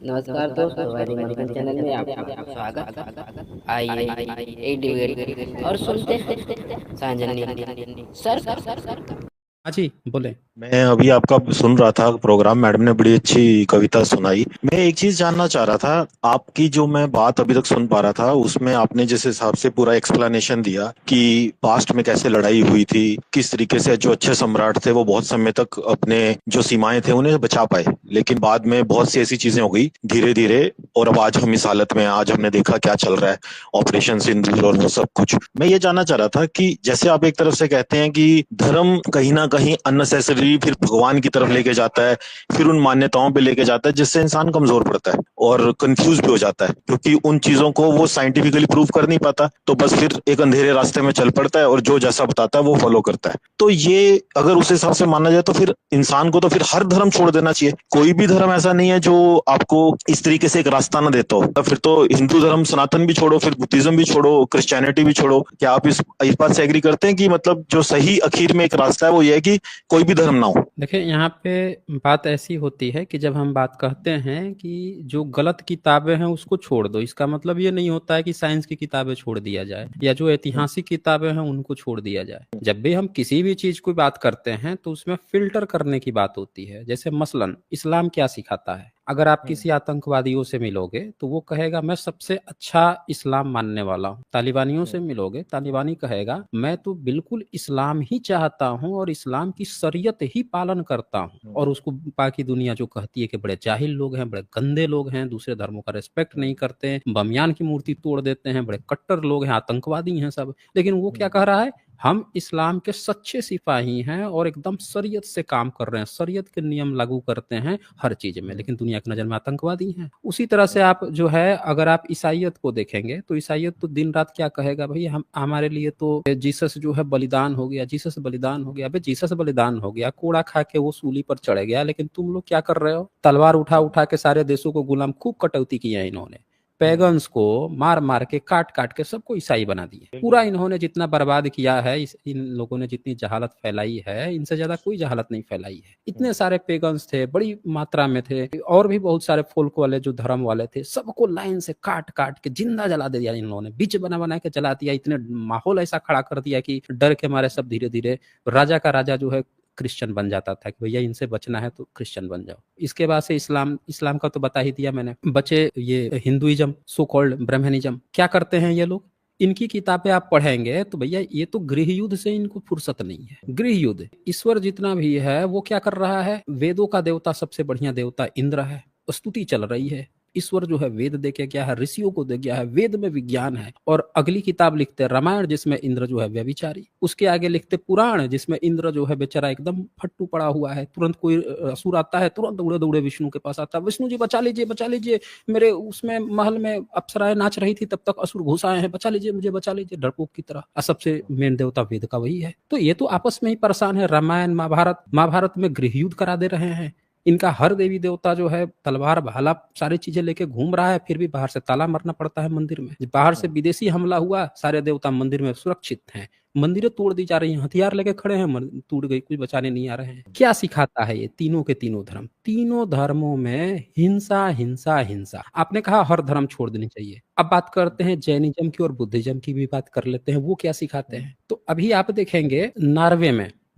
नमस्कार दोस्तों, हमारे मंथन चैनल में आपका स्वागत। आइए ये डिबेट और सुनते हैं सांजनी सर। हाँ जी, बोले। मैं अभी आपका सुन रहा था प्रोग्राम। मैडम ने बड़ी अच्छी कविता सुनाई। मैं एक चीज जानना चाह रहा था, आपकी जो मैं बात अभी तक सुन पा रहा था उसमें आपने जिस हिसाब से पूरा एक्सप्लेनेशन दिया कि पास्ट में कैसे लड़ाई हुई थी, किस तरीके से जो अच्छे सम्राट थे वो बहुत समय तक अपने जो सीमाएं थे उन्हें बचा पाए, लेकिन बाद में बहुत सी ऐसी चीजें हो गई धीरे धीरे, और अब आज हम इस हालत में हैं। आज हमने देखा क्या चल रहा है, ऑपरेशन सिंदूर और वो सब कुछ। मैं ये जानना चाह रहा था कि जैसे आप एक तरफ से कहते हैं कि धर्म कहीं ना कहीं अननेसेसरी फिर भगवान की तरफ लेके जाता है, फिर उन मान्यताओं पे लेके जाता है जिससे इंसान कमजोर पड़ता है और कंफ्यूज भी हो जाता है, क्योंकि उन चीजों को वो साइंटिफिकली प्रूव कर नहीं पाता, तो बस फिर एक अंधेरे रास्ते में चल पड़ता है और जो जैसा बताता है वो फॉलो करता है। तो ये अगर उस हिसाब से माना जाए तो फिर इंसान को तो फिर हर धर्म छोड़ देना चाहिए। कोई भी धर्म ऐसा नहीं है जो आपको इस तरीके से एक रास्ता ना देता हो। तो फिर तो हिंदू धर्म सनातन भी छोड़ो, फिर बुद्धिज्म भी छोड़ो, क्रिश्चियनिटी भी छोड़ो। क्या आप इस बात से एग्री करते हैं कि मतलब जो सही आखिर में एक रास्ता है वो ये है कि कोई भी धर्म ना हो? देखिए, यहाँ पे बात ऐसी होती है कि जब हम बात कहते हैं कि जो गलत किताबें हैं उसको छोड़ दो, इसका मतलब ये नहीं होता है कि साइंस की किताबें छोड़ दिया जाए या जो ऐतिहासिक किताबें हैं उनको छोड़ दिया जाए। जब भी हम किसी भी चीज की बात करते हैं तो उसमें फिल्टर करने की बात होती है। जैसे मसलन इस्लाम क्या सिखाता है? अगर आप किसी आतंकवादियों से मिलोगे तो वो कहेगा मैं सबसे अच्छा इस्लाम मानने वाला हूँ। तालिबानियों से मिलोगे, तालिबानी कहेगा मैं तो बिल्कुल इस्लाम ही चाहता हूँ और इस्लाम की शरीयत ही पालन करता हूँ। और उसको बाकी दुनिया जो कहती है कि बड़े जाहिल लोग हैं, बड़े गंदे लोग हैं, दूसरे धर्मों का रिस्पेक्ट नहीं करते हैं, बमियान की मूर्ति तोड़ देते हैं, बड़े कट्टर लोग हैं, आतंकवादी हैं सब। लेकिन वो क्या कह रहा है? हम इस्लाम के सच्चे सिपाही हैं और एकदम शरीयत से काम कर रहे हैं, शरीयत के नियम लागू करते हैं हर चीज में, लेकिन दुनिया की नजर में आतंकवादी हैं। उसी तरह से आप जो है, अगर आप ईसाइयत को देखेंगे तो ईसाइयत तो दिन रात क्या कहेगा, भाई हम हमारे लिए तो जीसस जो है बलिदान हो गया, जीसस बलिदान हो गया। अबे जीसस बलिदान हो गया, कोड़ा खा के वो सूली पर चढ़ गया, लेकिन तुम लोग क्या कर रहे हो? तलवार उठा उठा के सारे देशों को गुलाम, खूब कटौती किया इन्होंने। पैगन्स को मार मार के काट काट के सबको ईसाई बना दिए। पूरा इन्होंने जितना बर्बाद किया है, इन लोगों ने जितनी जहालत फैलाई है, इनसे ज्यादा कोई जहालत नहीं फैलाई है। इतने सारे पेगन्स थे, बड़ी मात्रा में थे, और भी बहुत सारे फोल्क वाले जो धर्म वाले थे, सबको लाइन से काट काट के जिंदा जला दिया इन लोगों ने, बीच बना बना के जला दिया। इतने माहौल ऐसा खड़ा कर दिया कि डर के मारे सब धीरे धीरे, राजा का राजा जो है क्रिश्चियन बन जाता था कि भैया इनसे बचना है तो क्रिश्चियन बन जाओ। इसके बाद से इस्लाम, इस्लाम का तो बता ही दिया मैंने। बचे ये हिंदुइज्म, सो कॉल्ड ब्राह्मणिज्म। क्या करते हैं ये लोग? इनकी किताबें आप पढ़ेंगे तो भैया ये तो गृह युद्ध से इनको फुर्सत नहीं है। गृह युद्ध, ईश्वर जितना भी है वो क्या कर रहा है? वेदों का देवता, सबसे बढ़िया देवता इंद्र है, स्तुति चल रही है। ईश्वर जो है वेद दे के गया है, ऋषियों को दे गया है, वेद में विज्ञान है। और अगली किताब लिखते हैं रामायण, जिसमें इंद्र जो है व्यभिचारी। उसके आगे लिखते पुराण, जिसमें इंद्र जो है बेचारा एकदम फट्टू पड़ा हुआ है। तुरंत कोई असुर आता है, तुरंत दौड़े दौड़े विष्णु के पास आता है, विष्णु जी बचा लीजिए, बचा लीजिए, मेरे उसमें महल में अप्सराएं नाच रही थी तब तक असुर घुस आए हैं, बचा लीजिए मुझे, बचा लीजिए, डरपोक की तरह। और सबसे मेन देवता वेद का वही है। तो ये तो आपस में ही परेशान है। रामायण महाभारत, महाभारत में गृह युद्ध करा दे रहे हैं। इनका हर देवी देवता जो है तलवार भाला सारी चीजें लेके घूम रहा है, फिर भी बाहर से ताला मारना पड़ता है मंदिर में। बाहर से विदेशी हमला हुआ, सारे देवता मंदिर में सुरक्षित हैं। मंदिरें तोड़ दी जा रही हैं, हथियार लेके खड़े हैं, टूट गई, कुछ बचाने नहीं आ रहे हैं। क्या सिखाता है ये तीनों के तीनों धर्म? तीनों धर्मों में हिंसा हिंसा हिंसा। आपने कहा हर धर्म छोड़ देनी चाहिए। अब बात करते हैं जैनिज्म की और बुद्धिज्म की भी बात कर लेते हैं, वो क्या सिखाते हैं। तो अभी आप देखेंगे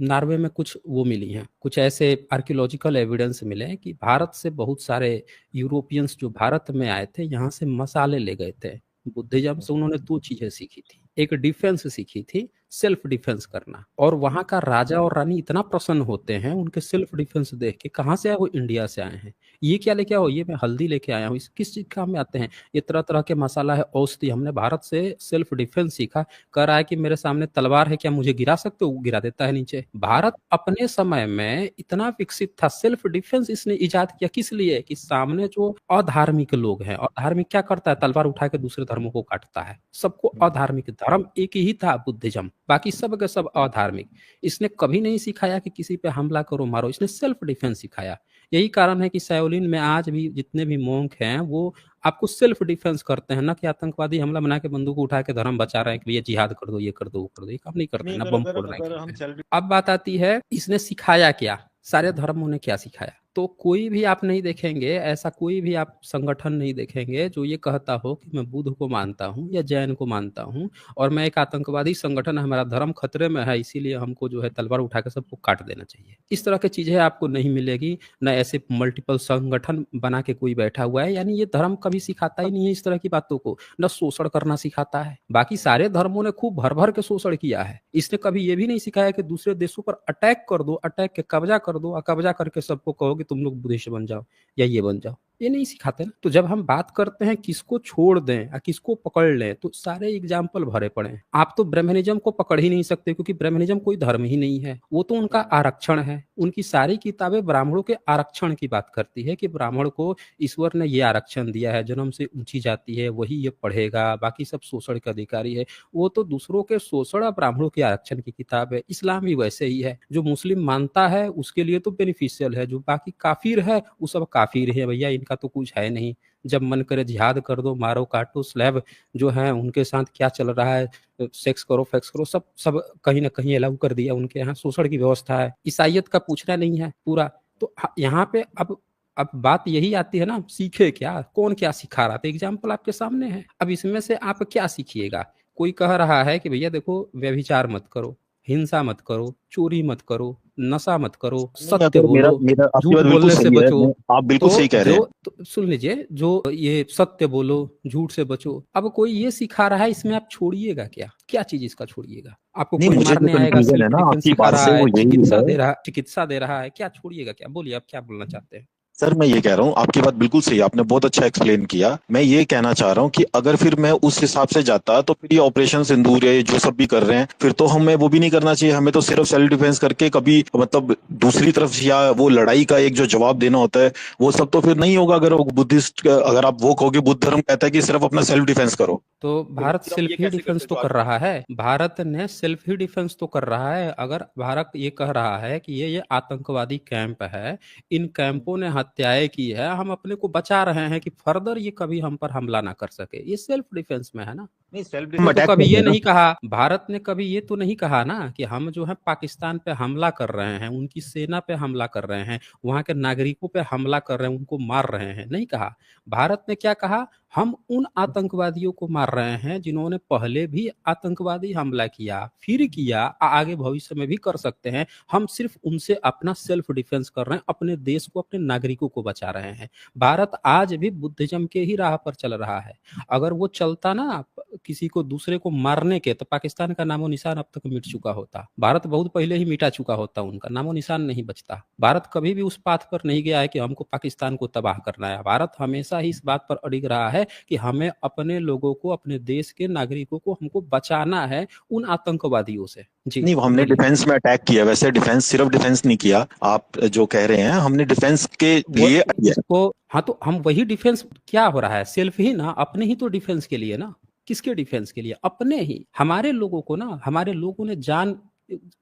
नॉर्वे में कुछ वो मिली हैं, कुछ ऐसे आर्कियोलॉजिकल एविडेंस मिले हैं कि भारत से बहुत सारे यूरोपियंस जो भारत में आए थे, यहाँ से मसाले ले गए थे। बुद्धिज्म से उन्होंने दो चीजें सीखी थी। एक डिफेंस सीखी थी, सेल्फ डिफेंस करना। और वहां का राजा और रानी इतना प्रसन्न होते हैं उनके सेल्फ डिफेंस देख के। कहाँ से आए? वो इंडिया से आए हैं। ये क्या लेके आओ? ये मैं हल्दी लेके आया हूँ। इस किस चीज काम में आते हैं? ये तरह तरह के मसाला है, औषधि। हमने भारत से सेल्फ डिफेंस सीखा। कह रहा है कि मेरे सामने तलवार है, क्या मुझे गिरा सकते हो? गिरा देता है नीचे। भारत अपने समय में इतना विकसित था, सेल्फ डिफेंस इसने इजाद किया। किस लिए? कि सामने जो अधार्मिक लोग हैं, अधार्मिक क्या करता है? तलवार उठा के दूसरे धर्मों को काटता है। सबको अधार्मिक, धर्म एक ही था बुद्धिज्म, बाकी सब के सब अधार्मिक। इसने कभी नहीं सिखाया कि किसी पे हमला करो मारो, इसने सेल्फ डिफेंस सिखाया। यही कारण है कि शाओलिन में आज भी जितने भी मोंक हैं वो आपको सेल्फ डिफेंस करते हैं, ना कि आतंकवादी हमला बना के बंदूक उठा के धर्म बचा रहे हैं कि ये जिहाद कर दो, ये कर दो, वो कर दो। ये काम नहीं करते नहीं, हैं, ना अगर बम अगर फोड़ रहे अगर हैं हम कहीं पे। सेल्फ अब बात आती है इसने सिखाया क्या? सारे धर्मों ने क्या सिखाया? तो कोई भी आप नहीं देखेंगे, ऐसा कोई भी आप संगठन नहीं देखेंगे जो ये कहता हो कि मैं बुद्ध को मानता हूँ या जैन को मानता हूँ और मैं एक आतंकवादी संगठन है, हमारा धर्म खतरे में है, इसीलिए हमको जो है तलवार उठा के सबको काट देना चाहिए। इस तरह की चीजें आपको नहीं मिलेगी। न ऐसे मल्टीपल संगठन बना के कोई बैठा हुआ है, यानी ये धर्म कभी सिखाता ही नहीं है इस तरह की बातों को, न शोषण करना सिखाता है। बाकी सारे धर्मों ने खूब भर भर के शोषण किया है, इसने कभी ये भी नहीं सिखाया कि दूसरे देशों पर अटैक कर दो, अटैक के कब्जा कर दो और कब्जा करके सबको कहो कि तुम लोग बुद्धिस्ट बन जाओ या ये बन जाओ, ये नहीं सिखाते ना। तो जब हम बात करते हैं किसको छोड़ दें या किसको पकड़ लें, तो सारे एग्जाम्पल भरे पड़े हैं। आप तो ब्रह्मनिज्म को पकड़ ही नहीं सकते, क्योंकि ब्रह्मनिज्म कोई धर्म ही नहीं है, वो तो उनका आरक्षण है। उनकी सारी किताबें ब्राह्मणों के आरक्षण की बात करती है कि ब्राह्मण को ईश्वर ने ये आरक्षण दिया है, जन्म से ऊंची जाति है वही ये पढ़ेगा, बाकी सब शोषण के अधिकारी है। वो तो दूसरों के शोषण और ब्राह्मणों के आरक्षण की किताब है। इस्लाम भी वैसे ही है, जो मुस्लिम मानता है उसके लिए तो बेनिफिशियल है, जो बाकी काफिर है वो सब काफिर है भैया, इनका तो कुछ है नहीं। जब मन करे जिहाद कर दो, मारो काटो, स्लैब जो है उनके साथ क्या चल रहा है, सेक्स करो फैक्स करो, सब सब कहीं ना कहीं अलाउ कर दिया। उनके यहाँ शोषण की व्यवस्था है, ईसाइयत का पूछना नहीं है पूरा। तो यहाँ पे अब बात यही आती है ना, सीखे क्या, कौन क्या सिखा रहा था, एग्जाम्पल आपके सामने है। अब इसमें से आप क्या सीखिएगा? कोई कह रहा है कि भैया देखो व्यभिचार मत करो, हिंसा मत करो, चोरी मत करो, नशा मत करो, नहीं, सत्य अगर मेरा बोलो, मेरा आपकी झूठ बात बिल्कुल बोलने से सही है, बचो। आप बिल्कुल तो सही कह रहे हैं। तो सुन लीजिए, जो ये सत्य बोलो, झूठ से बचो, अब कोई ये सिखा रहा है, इसमें आप छोड़िएगा क्या? क्या चीज इसका छोड़िएगा? आपको नहीं, कोई मुझे जो मारने आएगा, कंफ्यूजन है सेल्फ ना डिफेंस आपकी सिखा बात रहा से है, वो यही है। चिकित्सा दे रहा है, क्या छोड़िएगा क्या? बोलिए आप क्या बोलना चाहते हैं? सर मैं ये कह रहा हूँ, आपकी बात बिल्कुल सही है, आपने बहुत अच्छा एक्सप्लेन किया। मैं ये कहना चाह रहा हूँ कि अगर फिर मैं उस हिसाब से जाता तो फिर ये ऑपरेशन सिंदूर है जो सब भी कर रहे हैं, फिर तो हमें वो भी नहीं करना चाहिए। हमें तो सिर्फ सेल्फ डिफेंस करके कभी मतलब दूसरी तरफ या वो लड़ाई का एक जो जवाब देना होता है वो सब तो फिर नहीं होगा। अगर वो बुद्धिस्ट, अगर आप वो कहोगे बुद्ध धर्म कहता है कि सिर्फ अपना सेल्फ डिफेंस करो, तो तो भारत फिर हम सेल्फ ये ही कैसे डिफेंस करते तो जो कर आप रहा है, भारत ने सेल्फ ही डिफेंस तो कर रहा है। अगर भारत ये कह रहा है कि ये आतंकवादी कैंप है, इन कैंपों ने हत्याएं की है, हम अपने को बचा रहे हैं कि फर्दर ये कभी हम पर हमला ना कर सके, ये सेल्फ डिफेंस में है ना। नहीं, सेल्फ ने डिफेंस तो अटैक कर कभी रहे ये हैं ना। नहीं कहा, भारत ने कभी ये तो नहीं कहा ना कि हम जो है पाकिस्तान पे हमला कर रहे हैं, उनकी सेना पे हमला कर रहे हैं, वहां के नागरिकों पे हमला कर रहे हैं, उनको मार रहे हैं, नहीं कहा। भारत ने क्या कहा? हम उन आतंकवादियों को मार रहे हैं जिन्होंने पहले भी आतंकवादी हमला किया, फिर किया, आगे भविष्य में भी कर सकते हैं। हम सिर्फ उनसे अपना सेल्फ डिफेंस कर रहे हैं, अपने देश को, अपने नागरिकों को बचा रहे हैं। भारत आज भी बुद्धिज्म के ही राह पर चल रहा है। अगर वो चलता ना किसी को दूसरे को मारने के, तो पाकिस्तान का नामो निशान अब तक मिट चुका होता, भारत बहुत पहले ही मिटा चुका होता, उनका नामो निशान नहीं बचता। भारत कभी भी उस पाथ पर नहीं गया है कि हमको पाकिस्तान को तबाह करना है। भारत हमेशा ही इस बात पर अड़िग रहा है कि हमें अपने लोगों को, अपने देश के नागरिकों को हमको बचाना है उन आतंकवादियों से। जी नहीं, हमने बोलिए। डिफेंस में अटैक किया, वैसे डिफेंस सिर्फ डिफेंस नहीं किया। आप जो कह रहे हैं हमने डिफेंस के वो लिए उसको, हाँ तो हम वही डिफेंस क्या हो रहा है, सेल्फ ही ना, अपने ही तो डिफेंस के लिए ना। किसके डिफेंस के लिए? अपने ही, हमारे लोगों को ना, हमारे लोगों ने जान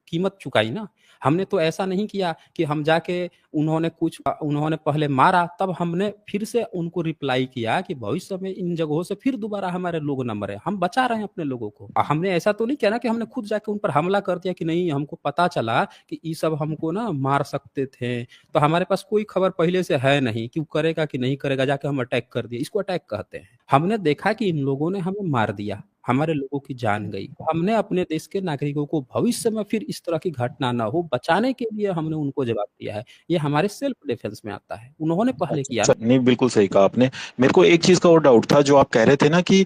कीमत चुकाई ना। हमने तो ऐसा नहीं किया कि हम जाके उन्होंने पहले मारा, तब हमने फिर से उनको रिप्लाई किया कि भविष्य में इन जगहों से फिर दोबारा हमारे लोग न मरे, हम बचा रहे हैं अपने लोगों को। हमने ऐसा तो नहीं किया ना कि हमने खुद जाके उन पर हमला कर दिया कि नहीं, हमको पता चला कि ये सब हमको ना मार सकते थे, तो हमारे पास कोई खबर पहले से है नहीं कि वो करेगा कि नहीं करेगा, जाके हम अटैक कर दिए। इसको अटैक कहते हैं। हमने देखा कि इन लोगों ने हमें मार दिया, हमारे लोगों की जान गई, हमने अपने देश के नागरिकों को भविष्य में फिर इस तरह की घटना ना हो, बचाने के लिए हमने उनको जवाब दिया है। ये हमारे सेल्फ डिफेंस में आता है, उन्होंने पहले अच्छा किया अच्छा, ना। नहीं बिल्कुल सही कहा आपने। मेरे को एक चीज का और डाउट था, जो आप कह रहे थे ना कि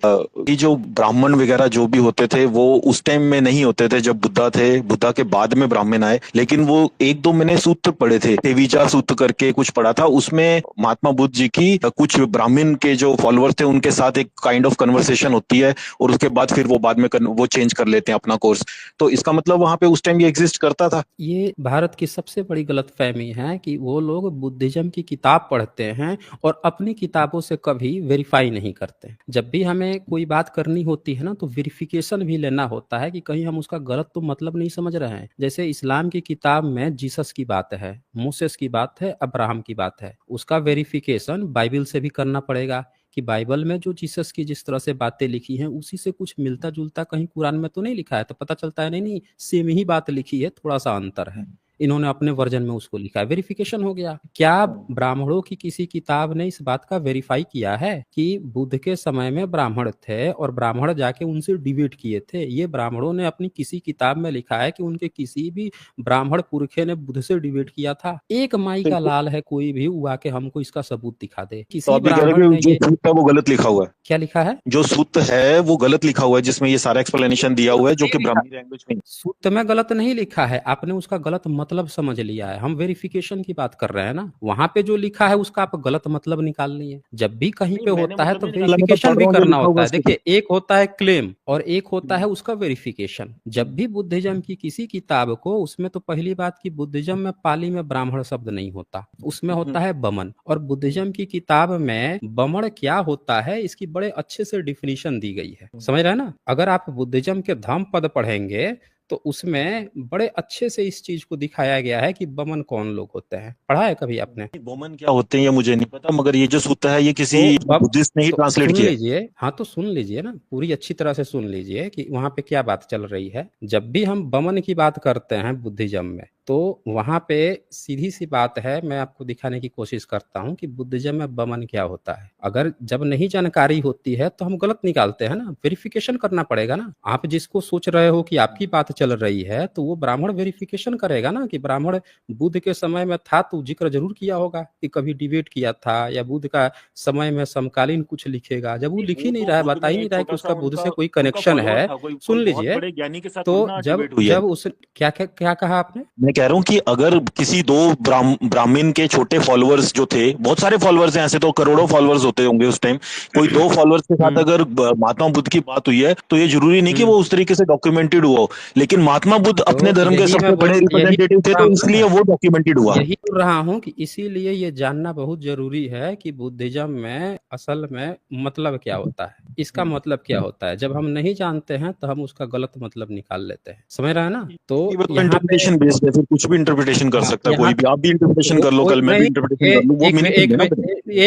जो ब्राह्मण वगैरह जो भी होते थे वो उस टाइम में नहीं होते थे जब बुद्धा थे, बुद्धा के बाद में ब्राह्मण आए। लेकिन वो एक दो मैंने सूत्र पढ़े थे, तेविचा सूत्र करके कुछ पढ़ा था, उसमें महात्मा बुद्ध जी की कुछ ब्राह्मण के जो फॉलोअर्स थे उनके साथ एक काइंड ऑफ कन्वर्सेशन होती है, और उसके बाद फिर वो बाद में वो चेंज कर लेते हैं अपना कोर्स। तो इसका मतलब वहां पे उस टाइम ये एग्जिस्ट करता था। ये भारत की सबसे बड़ी गलतफहमी है कि वो लोग बुद्धिज्म की किताब पढ़ते हैं और अपनी किताबों से कभी वेरीफाई नहीं करते। जब भी हमें कोई बात करनी होती है ना, तो वेरिफिकेशन भी लेना होता है कि कहीं हम उसका गलत तो मतलब नहीं समझ रहे हैं। जैसे इस्लाम की किताब में जीसस की बात है, मूसेस की बात है, अब्राहम की बात है, उसका वेरिफिकेशन बाइबल से भी करना पड़ेगा कि बाइबल में जो जीसस की जिस तरह से बातें लिखी हैं उसी से कुछ मिलता जुलता कहीं कुरान में तो नहीं लिखा है। तो पता चलता है नहीं नहीं, सेम ही बात लिखी है, थोड़ा सा अंतर है। इन्होंने अपने वर्जन में उसको लिखा है, वेरिफिकेशन हो गया। क्या ब्राह्मणों की किसी किताब ने इस बात का वेरीफाई किया है कि बुद्ध के समय में ब्राह्मण थे और ब्राह्मण जाके उनसे डिबेट किए थे? ये ब्राह्मणों ने अपनी किसी किताब में लिखा है कि उनके किसी भी ब्राह्मण पुरखे ने बुद्ध से डिबेट किया था? एक माई का लाल है कोई भी, वो आके हमको इसका सबूत दिखा दे। तो किसी आप ये कह रहे ब्राह्मण हो ने कि जो ये सूत्र है वो गलत लिखा हुआ है? क्या लिखा है? जो सूत्र है वो गलत लिखा हुआ है, जिसमें ये सारा एक्सप्लेनेशन दिया हुआ है, जो कि ब्राह्मणी लैंग्वेज में। सूत्र में गलत नहीं लिखा है, आपने उसका गलत मतलब समझ लिया है। हम वेरिफिकेशन की बात कर रहे हैं ना, वहां पे जो लिखा है उसका आप गलत मतलब निकाल लिए। जब भी कहीं नहीं, पे मैंने होता है मतलब तो नहीं निकाला, मैं तो वेरिफिकेशन पढ़ भी रहा हूँ जो करना लिखा होता हुआ है है। उसको। देखिए, एक होता है क्लेम और एक होता है उसका वेरिफिकेशन। जब भी बुद्धिज्म की किसी किताब को, उसमें तो पहली बात कि बुद्धिज्म में पाली में ब्राह्मण शब्द नहीं होता, उसमें होता है बमन। और बुद्धिज्म की किताब में बमण क्या होता है इसकी बड़े अच्छे से डिफिनीशन दी गई है, समझ रहे हैं ना? अगर आप बुद्धिज्म के धम्म पद पढ़ेंगे तो उसमें बड़े अच्छे से इस चीज को दिखाया गया है कि बमन कौन लोग होते हैं। पढ़ा है कभी आपने? बोमन क्या होते हैं ये मुझे नहीं पता, मगर ये जो सूत्र है ये किसी तो बम बुद्धिस्ट ने ही ट्रांसलेट सुन किया है। लीजिए, हाँ तो सुन लीजिए ना, पूरी अच्छी तरह से सुन लीजिए कि वहां पे क्या बात चल रही है। जब भी हम बमन की बात करते हैं बुद्धिज्म में, तो वहां पे सीधी सी बात है, मैं आपको दिखाने की कोशिश करता हूँ कि बुद्धिज्म में बमन क्या होता है। अगर जब नहीं जानकारी होती है तो हम गलत निकालते हैं ना, वेरिफिकेशन करना पड़ेगा ना। आप जिसको सोच रहे हो कि आपकी बात चल रही है, तो वो ब्राह्मण वेरिफिकेशन करेगा ना कि ब्राह्मण बुद्ध के समय में था, तो जिक्र जरूर किया होगा कि कभी डिबेट किया था, या बुद्ध का समय में समकालीन कुछ लिखेगा। जब वो लिख ही वो नहीं तो रहा है, बुद्ध बता में ही नहीं एक रहा है कि छोटा सा उसका बुद्ध उनका से कोई उनका कनेक्शन फॉलोअर है, था, कोई सुन कोई बहुत लीजिए। बड़े ज्ञानी के साथ तो थोड़ी ना जब डिबेट हुई है। जब उस क्या क्या क्या कहा आपने? मैं कह रहा हूँ कि अगर किसी दो ब्राह्मण के छोटे फॉलोअर्स जो थे, बहुत सारे फॉलोअर्स हैं, ऐसे तो करोड़ों फॉलोअर्स होते होंगे उस टाइम, कोई दो फॉलोअर्स के साथ हम्म अगर महात्मा बुद्ध की बात हुई है, तो ये जरूरी नहीं कि हम्म वो उस तरीके से डॉक्यूमेंटेड हुआ हो। लेकिन महात्मा बुद्ध अपने तो धर्म के सबसे बड़े यही रिप्रेजेंटेटिव बोल थे, रहा तो हूँ इसलिए ना, वो डॉक्यूमेंटेड हुआ। यही बोल रहा हूँ कि इसीलिए ये जानना बहुत जरूरी है कि बुद्धिज्म में असल में मतलब क्या होता है, इसका मतलब क्या होता है। जब हम नहीं जानते हैं तो हम उसका गलत मतलब निकाल लेते हैं, समझ रहे हैं ना? तो ये तो यहाँ पे, इंटरप्रिटेशन बेस्ड है, फिर कुछ भी इंटरप्रिटेशन कर हाँ सकता है यहाँ कोई भी। आप भी इंटरप्रिटेशन कर लो, कोई कल मैं भी नहीं, इंटरप्रिटेशन कर लूँ, वो मीनिंग है ना फिर।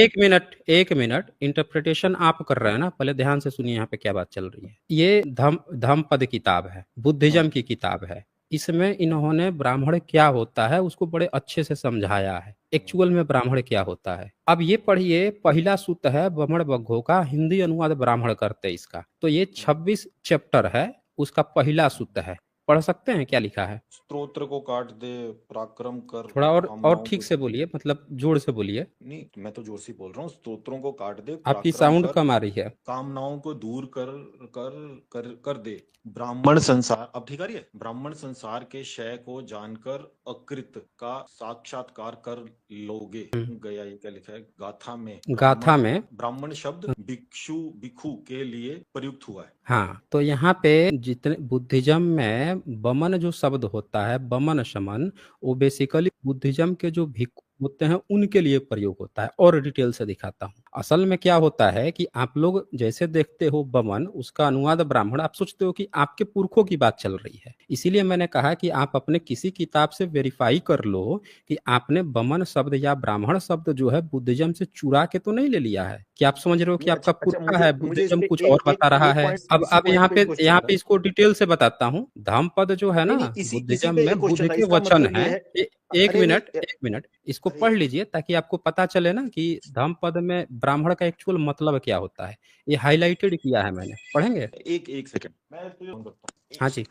एक मिनट इंटरप्रिटेशन आप कर रहे हैं ना, पहले ध्यान से सुनिए यहाँ पे क्या बात चल रही है। ये धम्म पद किताब है, बुद्धिज्म की किताब है। इसमें इन्होंने ब्राह्मण क्या होता है उसको बड़े अच्छे से समझाया है, एक्चुअल में ब्राह्मण क्या होता है। अब ये पढ़िए, पहला सूत्र है बमण बग्घो का, हिंदी अनुवाद ब्राह्मण करते इसका। तो ये 26 चैप्टर है, उसका पहला सूत्र है। पढ़ सकते हैं क्या लिखा है? स्तोत्र को काट दे, पराक्रम कर, थोड़ा और कामनाओं ठीक को। से बोलिए, मतलब जोर से बोलिए, नहीं, मैं तो जोर से बोल रहा हूँ। स्तोत्रों को काट दे, आपकी पराक्रम साउंड कर, कम आ रही है। कामनाओं को दूर कर कर कर कर दे, ब्राह्मण संसार, अब ठीक आ रही है? ब्राह्मण संसार के क्षय को जानकर अकृत का साक्षात्कार कर लोगे। हम्म, गया, ये क्या लिखा है गाथा में? गाथा ब्राह्मण में, ब्राह्मण शब्द भिक्षु भिक्षु के लिए प्रयुक्त हुआ है। हाँ तो यहाँ पे जितने बुद्धिज्म में बमन जो शब्द होता है, बमन शमन, वो बेसिकली बुद्धिज्म के जो भिक्खु होते हैं उनके लिए प्रयोग होता है। और डिटेल से दिखाता हूँ। असल में क्या होता है कि आप लोग जैसे देखते हो बमन, उसका अनुवाद ब्राह्मण, आप सोचते हो कि आपके पुरखों की बात चल रही है। इसीलिए मैंने कहा कि आप अपने किसी किताब से वेरीफाई कर लो कि आपने बमन शब्द या ब्राह्मण शब्द जो है बुद्धिज्म से चुरा के तो नहीं ले लिया है, कि आप समझ रहे हो कि नहीं, आपका अच्छा अच्छा, पुरखा मुझे है, मुझे इस बुद्धिज्म पे कुछ और एक एक बता रहा एक है। पॉइंट, अब इसी यहाँ पॉइंट पे पे एक क्वेश्चन था। इसको डिटेल से बताता हूँ। धम्मपद जो है ना, नहीं नहीं, इसी इसी बुद्धिज्म पे एक में बुद्ध क्वेश्चन था, के इसका वचन मतलब है। ये है। एक अरे नहीं, मिनट, एक मिनट, इसको अरे पढ़ लीजिए ताकि आपको पता चले ना कि धम्मपद में ब्राह्मण का एक्चुअल मतलब क्या होता है। ये हाईलाइटेड किया है मैंने, पढ़ेंगे? एक एक सेकंड, मैं तुझे फोन करता हूँ। हाँ जी।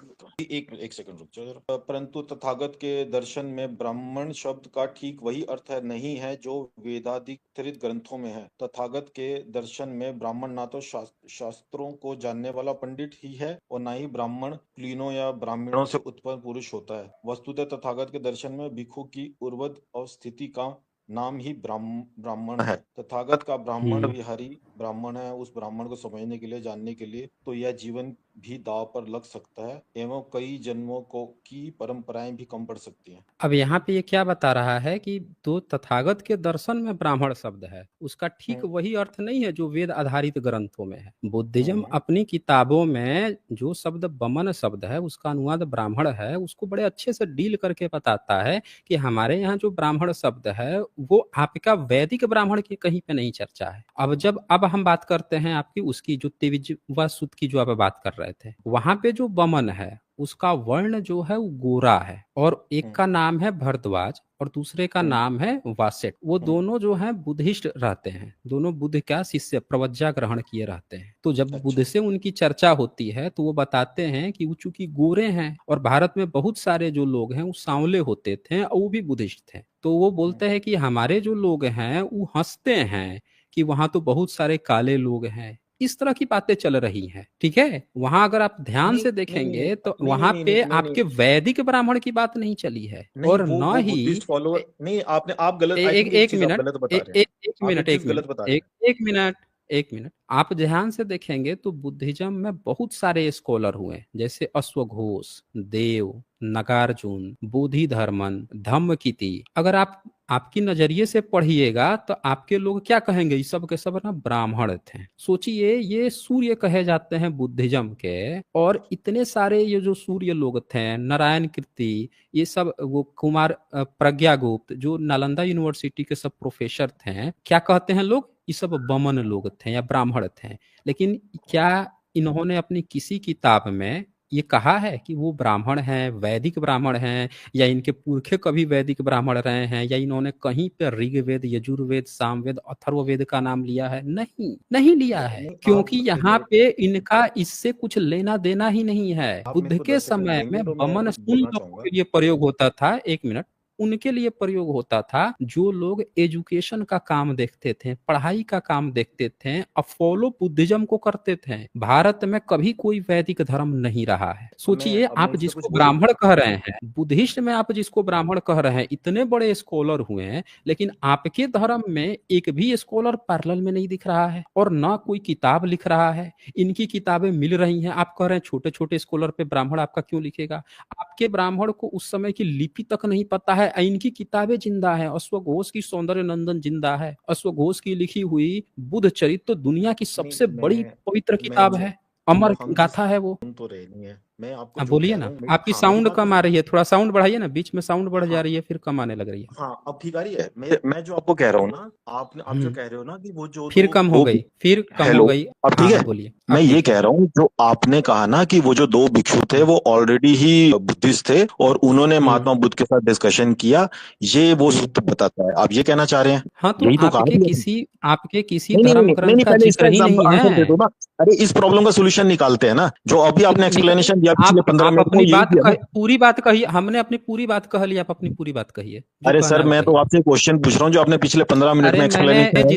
एक सेकंड रुक जाओ जरा। परंतु तथागत के दर्शन में ब्राह्मण शब्द का ठीक वही अर्थ है नहीं है जो वेदाधिकृत ग्रंथों में है। तथागत के दर्शन में ब्राह्मण ना तो शास्त्रों को जानने वाला पंडित ही है, और ना ही ब्राह्मण कुलीनों या ब्राह्मणों से उत्पन्न पुरुष होता है। वस्तुतः तथागत के दर्शन में भिक्षु की उर्वद अवस्थिति का नाम ही ब्राह्मण है। तथागत का ब्राह्मण हम्म विहारी ब्राह्मण है। उस ब्राह्मण को समझने के लिए, जानने के लिए तो यह जीवन भी दांव पर लग सकता है, एवं कई जन्मों को की परंपराएं भी कम पड़ सकती हैं। अब यहाँ पे ये क्या बता रहा है कि तो तथागत के दर्शन में ब्राह्मण शब्द है, उसका ठीक हम्म वही अर्थ नहीं है जो वेद आधारित ग्रंथों में है। बुद्धिज्म हम्म अपनी किताबों में जो शब्द बमन शब्द है उसका अनुवाद ब्राह्मण है, उसको बड़े अच्छे से डील करके बताता है कि हमारे यहाँ जो ब्राह्मण शब्द है वो आपका वैदिक ब्राह्मण की कहीं पे नहीं चर्चा है। अब हम बात करते हैं आपकी उसकी जो तिविज व सुत की जो आप बात कर रहे थे, वहां पे जो बमन है उसका वर्ण जो है वो गोरा है, और एक का नाम है भरद्वाज और दूसरे का नाम है वासेट। वो दोनों जो हैं बुद्धिस्ट रहते हैं, दोनों बुद्ध का शिष्य प्रवज्जा ग्रहण किए रहते हैं। तो जब बुद्ध से उनकी चर्चा होती है तो वो बताते हैं कि वो चूंकि गोरे हैं और भारत में बहुत सारे जो लोग हैं वो सांवले होते थे और वो भी बुद्धिस्ट थे, तो वो बोलते हैं कि हमारे जो लोग हैं वो हंसते हैं कि वहां तो बहुत सारे काले लोग हैं। इस तरह की बातें चल रही हैं, ठीक है। वहां अगर आप ध्यान नहीं से नहीं नहीं देखेंगे तो नहीं नहीं वहां नहीं पे नहीं नहीं आपके नहीं वैदिक ब्राह्मण की बात नहीं चली है, नहीं, और न वो ही बुद्धिस्ट फॉलोअर नहीं। आपने आप गलत, आई एक थिंक एक एक चीज आप मिनट गलत बता एक रहे हैं। एक एक आप मिनट एक एक चीज मिनट गलत बता रहे एक हैं। एक मिनट एक मिनट आप ध्यान से देखेंगे तो बुद्धिज्म में बहुत सारे स्कॉलर हुए, जैसे अश्वघोष, देव, नागार्जुन, बोधिधर्मन, धम्मकिति। अगर आप आपकी नजरिए से पढ़िएगा तो आपके लोग क्या कहेंगे, ये सब के सब ना ब्राह्मण थे। सोचिए, ये सूर्य कहे जाते हैं बुद्धिज्म के, और इतने सारे ये जो सूर्य लोग थे, नारायण कीर्ति, ये सब, वो कुमार प्रज्ञागुप्त, जो नालंदा यूनिवर्सिटी के सब प्रोफेसर थे, क्या कहते हैं लोग, ये सब बमन लोग थे या ब्राह्मण थे। लेकिन क्या इन्होंने अपनी किसी किताब में ये कहा है कि वो ब्राह्मण हैं, वैदिक ब्राह्मण हैं, या इनके पुरखे कभी वैदिक ब्राह्मण रहे हैं, या इन्होंने कहीं पे ऋग्वेद, यजुर्वेद, सामवेद, अथर्ववेद का नाम लिया है? नहीं, नहीं लिया नहीं है, नहीं, आप क्योंकि यहाँ सुनिए, पे इनका इससे कुछ लेना देना ही नहीं है। आप मेरे बुद्ध को के 10 सेकंड समय देंगे में तो मैं बमन कुछ उन बोलना लोगों चाहूंगा। के लिए प्रयोग होता था, एक मिनट, उनके लिए प्रयोग होता था जो लोग एजुकेशन का काम देखते थे, पढ़ाई का काम देखते थे, और फॉलो बुद्धिज्म को करते थे। भारत में कभी कोई वैदिक धर्म नहीं रहा है। सोचिए, अब मैं आप इस पे कुछ जिसको बोलूं। ब्राह्मण कह रहे हैं, बुद्धिस्ट में आप जिसको ब्राह्मण कह रहे हैं, इतने बड़े स्कॉलर हुए हैं, लेकिन आपके धर्म में एक भी स्कॉलर पैरेलल में नहीं दिख रहा है, और ना कोई किताब लिख रहा है। इनकी किताबें मिल रही हैं, आप कह रहे हैं छोटे छोटे स्कॉलर पे ब्राह्मण आपका क्यों लिखेगा? आपके ब्राह्मण को उस समय की लिपि तक नहीं पता है, इनकी किताबें जिंदा है। अश्वघोष की सौंदर्य नंदन जिंदा है, अश्वघोष की लिखी हुई बुद्ध चरित्र तो दुनिया की नहीं, सबसे बड़ी पवित्र मैं किताब है, अमर हम जिस गाथा है वो। सुन तो रहे नहीं है, मैं आपको हाँ जो बोलिए कह रहा ना, हूँ आपकी हाँ मेरी साउंड बात तो कम आ सुनो। रही है, थोड़ा साउंड बढ़ाइए ना, बीच में साउंड बढ़ जा हाँ रही है फिर कम आने लग रही है। हाँ, अब ठीक आ रही है। मैं जो आपको कह रहा हूँ ना, आप जो हम्म कह रहे हो ना कि वो जो फिर दो कम हो दो गई, फिर कम हो हेलो, गई। अब हाँ ठीक हाँ है। बोलिए, मैं अब ये ठीक है। कह रहा हूँ, जो आपने कहा ना कि वो जो दो भिक्षु थे हम्म वो ऑलरेडी ही बुद्धिस्ट थे और उन्होंने हम्म महात्मा बुद्ध के साथ डिस्कशन किया, ये वो हम्म। सूत्र बताता है। आप ये कहना चाह रहे हैं? हाँ, तो यही तो कहा ना आपने। आपके किसी नहीं नहीं नहीं धर्म नहीं ग्रंथ नहीं, का पहले इसका जिक्र ही एग्जाम्पल नहीं आंसर दे है। दो ना। अरे इस प्रॉब्लम का सोल्यूशन निकालते हैं ना, जो अभी आपने निकल एक्सप्लेनेशन दिया पिछले 15 आप मिनट में, वो अपनी यही बात किया ना। पूरी बात कही, हमने अपनी पूरी बात कह ली, आप अपनी पूरी बात कहिए, जो अरे कहना सर, है वो मैं तो कहिए। आपसे क्वेश्चन पूछ रहा हूँ जो आपने पिछले 15 मिनट अरे में मैंने एक्सप्लेनेशन है।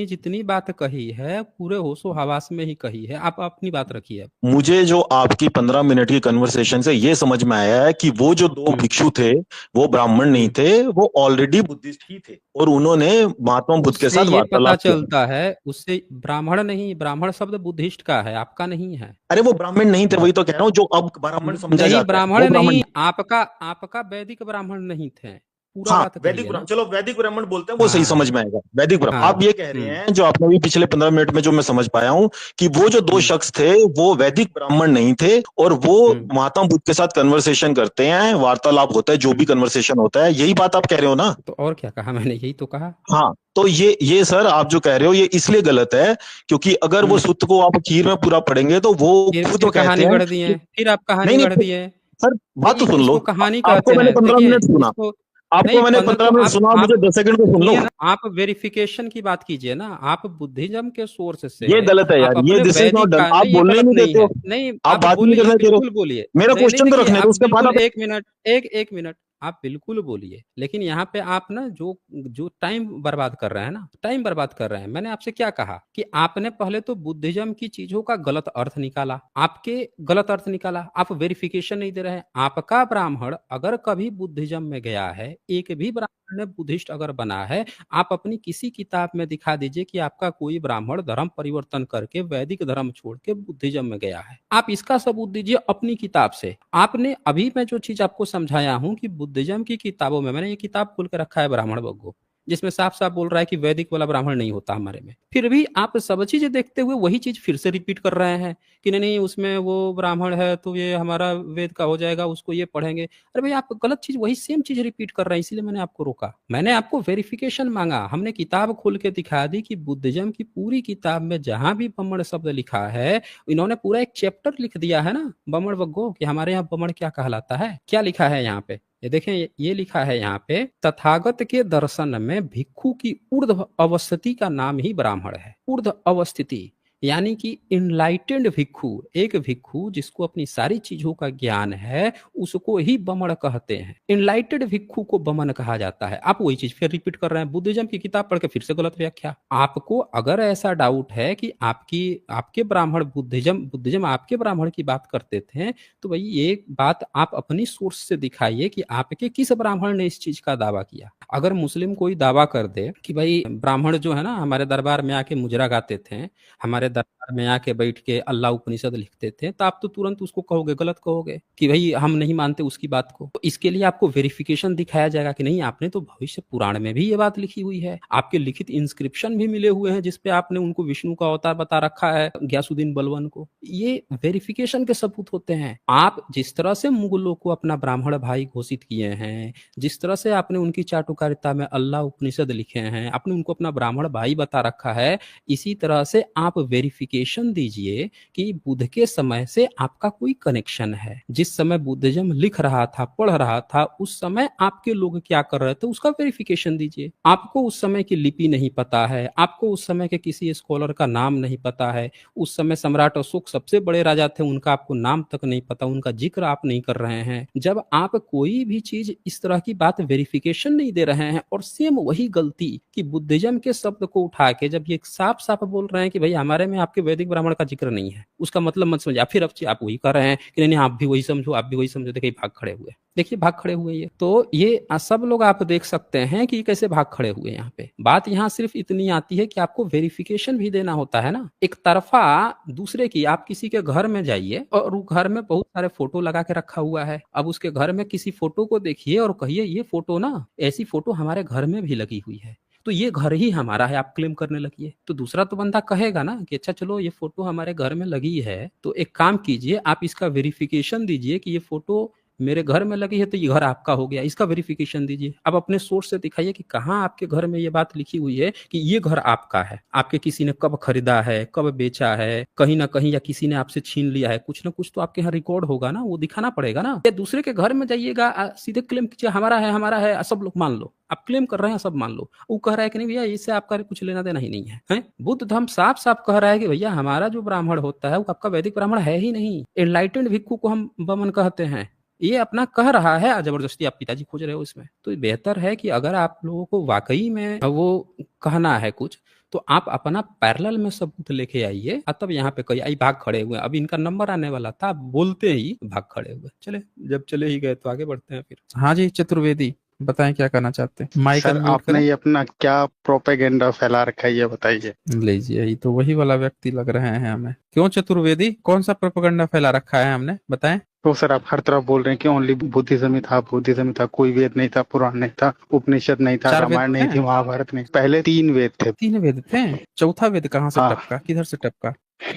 जितनी बात कही है पूरे होशो हवास में ही कही है, आप अपनी बात रखिए अब। मुझे जो आपकी 15 मिनट की कन्वर्सेशन से ये समझ में आया है कि वो जो दो हम्म भिक्षु थे वो ब्राह्मण नहीं हम्म। थे, वो ऑलरेडी बुद्धिस्ट ही थे और उन्होंने महात्मा बुद्ध के उससे साथ ये पता वार्तालाप किया। चलता है, उससे ब्राह्मण नहीं, ब्राह्मण शब्द बुद्धिस्ट का है, आपका नहीं है। अरे वो ब्राह्मण नहीं थे, वही तो कह रहा हूँ, जो अब ब्राह्मण समझा नहीं, जाता है वो ब्राह्मण ब्राह्मण। नहीं, आपका आपका वैदिक ब्राह्मण नहीं थे, पूरा हाँ, बात वैदिक कहिए ब्राह्मण, ना। चलो वैदिक ब्राह्मण बोलते हैं, वो सही समझ हाँ में आएगा, वैदिक ब्राह्मण। हाँ। आप ये कह रहे हैं, जो आपने भी पिछले 15 मिनट में जो मैं समझ पाया हूँ, कि वो जो दो हम्म शख्स थे वो वैदिक ब्राह्मण नहीं थे और वो हम्म महात्मा बुद्ध के साथ कन्वर्सेशन करते हैं, वार्तालाप होता है, जो भी हम्म। कन्वर्सेशन होता है, यही बात आप कह रहे हो ना? तो और क्या कहा मैंने, यही तो कहा। हाँ, तो ये सर आप जो कह रहे हो ये इसलिए गलत है, क्योंकि अगर वो हम्म। सूत्र को आप खीर में पूरा पढ़ेंगे तो वो खुद फिर तो कहते कहानी हैं गढ़ दी कि है, फिर आप कहानी नहीं नहीं गढ़ दिए। सर, बात तो सुन लो। इसको कहानी आपको कहते मैंने हैं, 15 मिनट देखिए सुना, इसको। आपको नहीं, मैंने 15 तो मिनट सुना, आप मुझे 10 सेकंड तो सुन लो। सुनिए ना, आप वेरिफिकेशन की बात कीजिए ना, आप बुद्धिज्म के सोर्स से ये गलत है आप यार, ये अपने दिस इज नॉट वैदिक डन, का, आप नहीं ये बोलने ही गलत नहीं नहीं देते हो, है, नहीं आप आप बात ही नहीं बोलिए, करने दे रहे हो। बिल्कुल बोलिए। मेरा नहीं नहीं, क्वेश्चन तो देखिए रखने दो, आप उसके बाद बिल्कुल, आप। एक मिनट, एक मिनट, आप बिल्कुल बोलिए, लेकिन यहाँ पे आप ना जो जो टाइम बर्बाद कर रहे हैं ना, टाइम बर्बाद कर रहे हैं। मैंने आपसे क्या कहा कि आपने पहले तो बुद्धिज्म की चीजों का गलत अर्थ निकाला, आपके गलत अर्थ निकाला, आप वेरिफिकेशन नहीं दे रहे हैं। आपका ब्राह्मण अगर कभी बुद्धिज्म में गया है, एक भी ब्राह्मण ने बुद्धिस्ट अगर बना है, आप अपनी किसी किताब में दिखा दीजिए कि आपका कोई ब्राह्मण धर्म परिवर्तन करके वैदिक धर्म छोड़ के बुद्धिज्म में गया है। आप इसका सबूत दीजिए अपनी किताब से। आपने अभी मैं जो चीज आपको समझाया हूं कि बुद्धिज्म की किताबों में, मैंने ये किताब खोल के रखा है ब्राह्मण बग्गो, जिसमें साफ साफ बोल रहा है कि वैदिक वाला ब्राह्मण नहीं होता हमारे में। फिर भी आप सब चीजें देखते हुए वही चीज फिर से रिपीट कर रहे हैं कि नहीं नहीं उसमें वो ब्राह्मण है तो ये हमारा वेद का हो जाएगा, उसको ये पढ़ेंगे। अरे भाई आप गलत चीज वही सेम चीज रिपीट कर रहे हैं, इसीलिए मैंने आपको रोका। मैंने आपको वेरिफिकेशन मांगा, हमने किताब खोल के दिखा दी कि बुद्धिज्म की पूरी किताब में जहां भी बमण शब्द लिखा है, इन्होंने पूरा एक चैप्टर लिख दिया है ना बमण वग्गो, कि हमारे यहाँ बमण क्या कहलाता है। क्या लिखा है यहाँ पे, ये देखें, ये लिखा है यहाँ पे, तथागत के दर्शन में भिक्षु की ऊर्ध्व अवस्थिति का नाम ही ब्राह्मण है। ऊर्ध्व अवस्थिति यानी कि इनलाइटेंड भिक्षु, एक भिक्षु जिसको अपनी सारी चीजों का ज्ञान है उसको ही बमण कहते हैं। इनलाइटेड भिक्षु को बमन कहा जाता है। आप वही चीज फिर रिपीट कर रहे हैं, बुद्धिज्म की किताब पढ़ के फिर से गलत व्याख्या। आपको अगर ऐसा डाउट है कि आपके ब्राह्मण बुद्धिज्म आपके ब्राह्मण की बात करते थे, तो भाई ये बात आप अपनी सोर्स से दिखाइए कि आपके किस ब्राह्मण ने इस चीज का दावा किया। अगर मुस्लिम कोई दावा कर दे कि भाई ब्राह्मण जो है ना हमारे दरबार में आके मुजरा गाते थे, हमारे दरबार में आके बैठ के अल्लाह उपनिषद लिखते थे, तो आप तो तुरंत उसको कहोगे, गलत कहोगे कि भाई हम नहीं मानते उसकी बात को। तो इसके लिए आपको वेरिफिकेशन दिखाया जाएगा कि नहीं आपने तो भविष्य पुराण में भी ये बात लिखी हुई है, आपके लिखित इंस्क्रिप्शन भी मिले हुए हैं जिसपे आपने उनको विष्णु का अवतार बता रखा है, ग्यासुद्दीन बलवन को। ये वेरिफिकेशन के सबूत होते हैं। आप जिस तरह से मुगलों को अपना ब्राह्मण भाई घोषित किए हैं, जिस तरह से आपने उनकी चाटुकारिता में अल्लाह उपनिषद लिखे हैं, आपने उनको अपना ब्राह्मण भाई बता रखा है, इसी तरह से आप वेरिफिकेशन दीजिए कि बुद्ध के समय से आपका कोई कनेक्शन है। जिस समय बुद्धिज्म लिख रहा था, पढ़ रहा था, उस समय आपके लोग क्या कर रहे थे उसका वेरिफिकेशन दीजिए। आपको उस समय की लिपि नहीं पता है, आपको उस समय के किसी स्कॉलर का नाम नहीं पता है, उस समय सम्राट अशोक सबसे बड़े राजा थे, उनका आपको नाम तक नहीं पता, उनका जिक्र आप नहीं कर रहे हैं। जब आप कोई भी चीज इस तरह की बात वेरिफिकेशन नहीं दे रहे हैं, और सेम वही गलती कि बुद्धिज्म के शब्द को उठा के जब ये साफ साफ बोल रहे हैं कि भाई हमारे में आपके वैदिक ब्राह्मण का जिक्र नहीं है, उसका मतलब मत समझिए। फिर अब आप वही कर रहे हैं कि नहीं आप भी वही समझो, आप भी वही समझो। देखिए भाग खड़े हुए, देखिए भाग खड़े हुए। ये तो ये सब लोग आप देख सकते हैं कि कैसे भाग खड़े हुए। यहाँ पे बात यहाँ सिर्फ इतनी आती है कि आपको वेरिफिकेशन भी देना होता है ना। एक तरफा दूसरे की, आप किसी के घर में जाइए और वो घर में बहुत सारे फोटो लगा के रखा हुआ है, अब उसके घर में किसी फोटो को देखिए और कहिए ये फोटो ना, ऐसी फोटो हमारे घर में भी लगी हुई है, तो ये घर ही हमारा है, आप क्लेम करने लगिए। तो दूसरा तो बंदा कहेगा ना कि अच्छा चलो ये फोटो हमारे घर में लगी है, तो एक काम कीजिए, आप इसका वेरिफिकेशन दीजिए कि ये फोटो मेरे घर में लगी है तो ये घर आपका हो गया, इसका वेरिफिकेशन दीजिए। अब अपने सोर्स से दिखाइए कि कहाँ आपके घर में ये बात लिखी हुई है कि ये घर आपका है, आपके किसी ने कब खरीदा है, कब बेचा है, कहीं ना कहीं, या किसी ने आपसे छीन लिया है। कुछ ना कुछ तो आपके यहाँ रिकॉर्ड होगा ना, वो दिखाना पड़ेगा ना। या दूसरे के घर में जाइएगा, सीधे क्लेम कीजिए हमारा है हमारा है, सब लोग मान लो, आप क्लेम कर रहे हैं सब मान लो। वो कह रहा है कि नहीं भैया इससे आपका कुछ लेना देना ही नहीं है। बुद्ध धर्म साफ साफ कह रहा है कि भैया हमारा जो ब्राह्मण होता है वो आपका वैदिक ब्राह्मण है ही नहीं। एनलाइटेंड भिक्षु को हम बमन कहते हैं, ये अपना कह रहा है, जबरदस्ती आप पिताजी खोज रहे हो इसमें। तो बेहतर है कि अगर आप लोगों को वाकई में वो कहना है कुछ, तो आप अपना पैरेलल में सबूत लेके आइए, तब यहाँ पे कहिए। आई भाग खड़े हुए, अभी इनका नंबर आने वाला था, आप बोलते ही भाग खड़े हुए। चले, जब चले ही गए तो आगे बढ़ते हैं फिर। हाँ जी चतुर्वेदी, बताएं क्या कहना चाहते हैं। माइक सर आपने ये अपना क्या प्रोपेगेंडा फैला रखा है ये बताइए। लीजिए, ये तो वही वाला व्यक्ति लग रहे हैं हमें। क्यों चतुर्वेदी, कौन सा प्रोपेगेंडा फैला रखा है हमने, बताएं। तो सर आप हर तरफ बोल रहे हैं कि ओनली बुद्धिज्म ही था, बुद्धिज्म ही था, कोई वेद नहीं था, पुराण नहीं था, उपनिषद नहीं था, रामायण नहीं थी, महाभारत नहीं। पहले 3 वेद थे। 3 वेद थे, चौथा वेद कहाँ से टपका, किधर से टपका?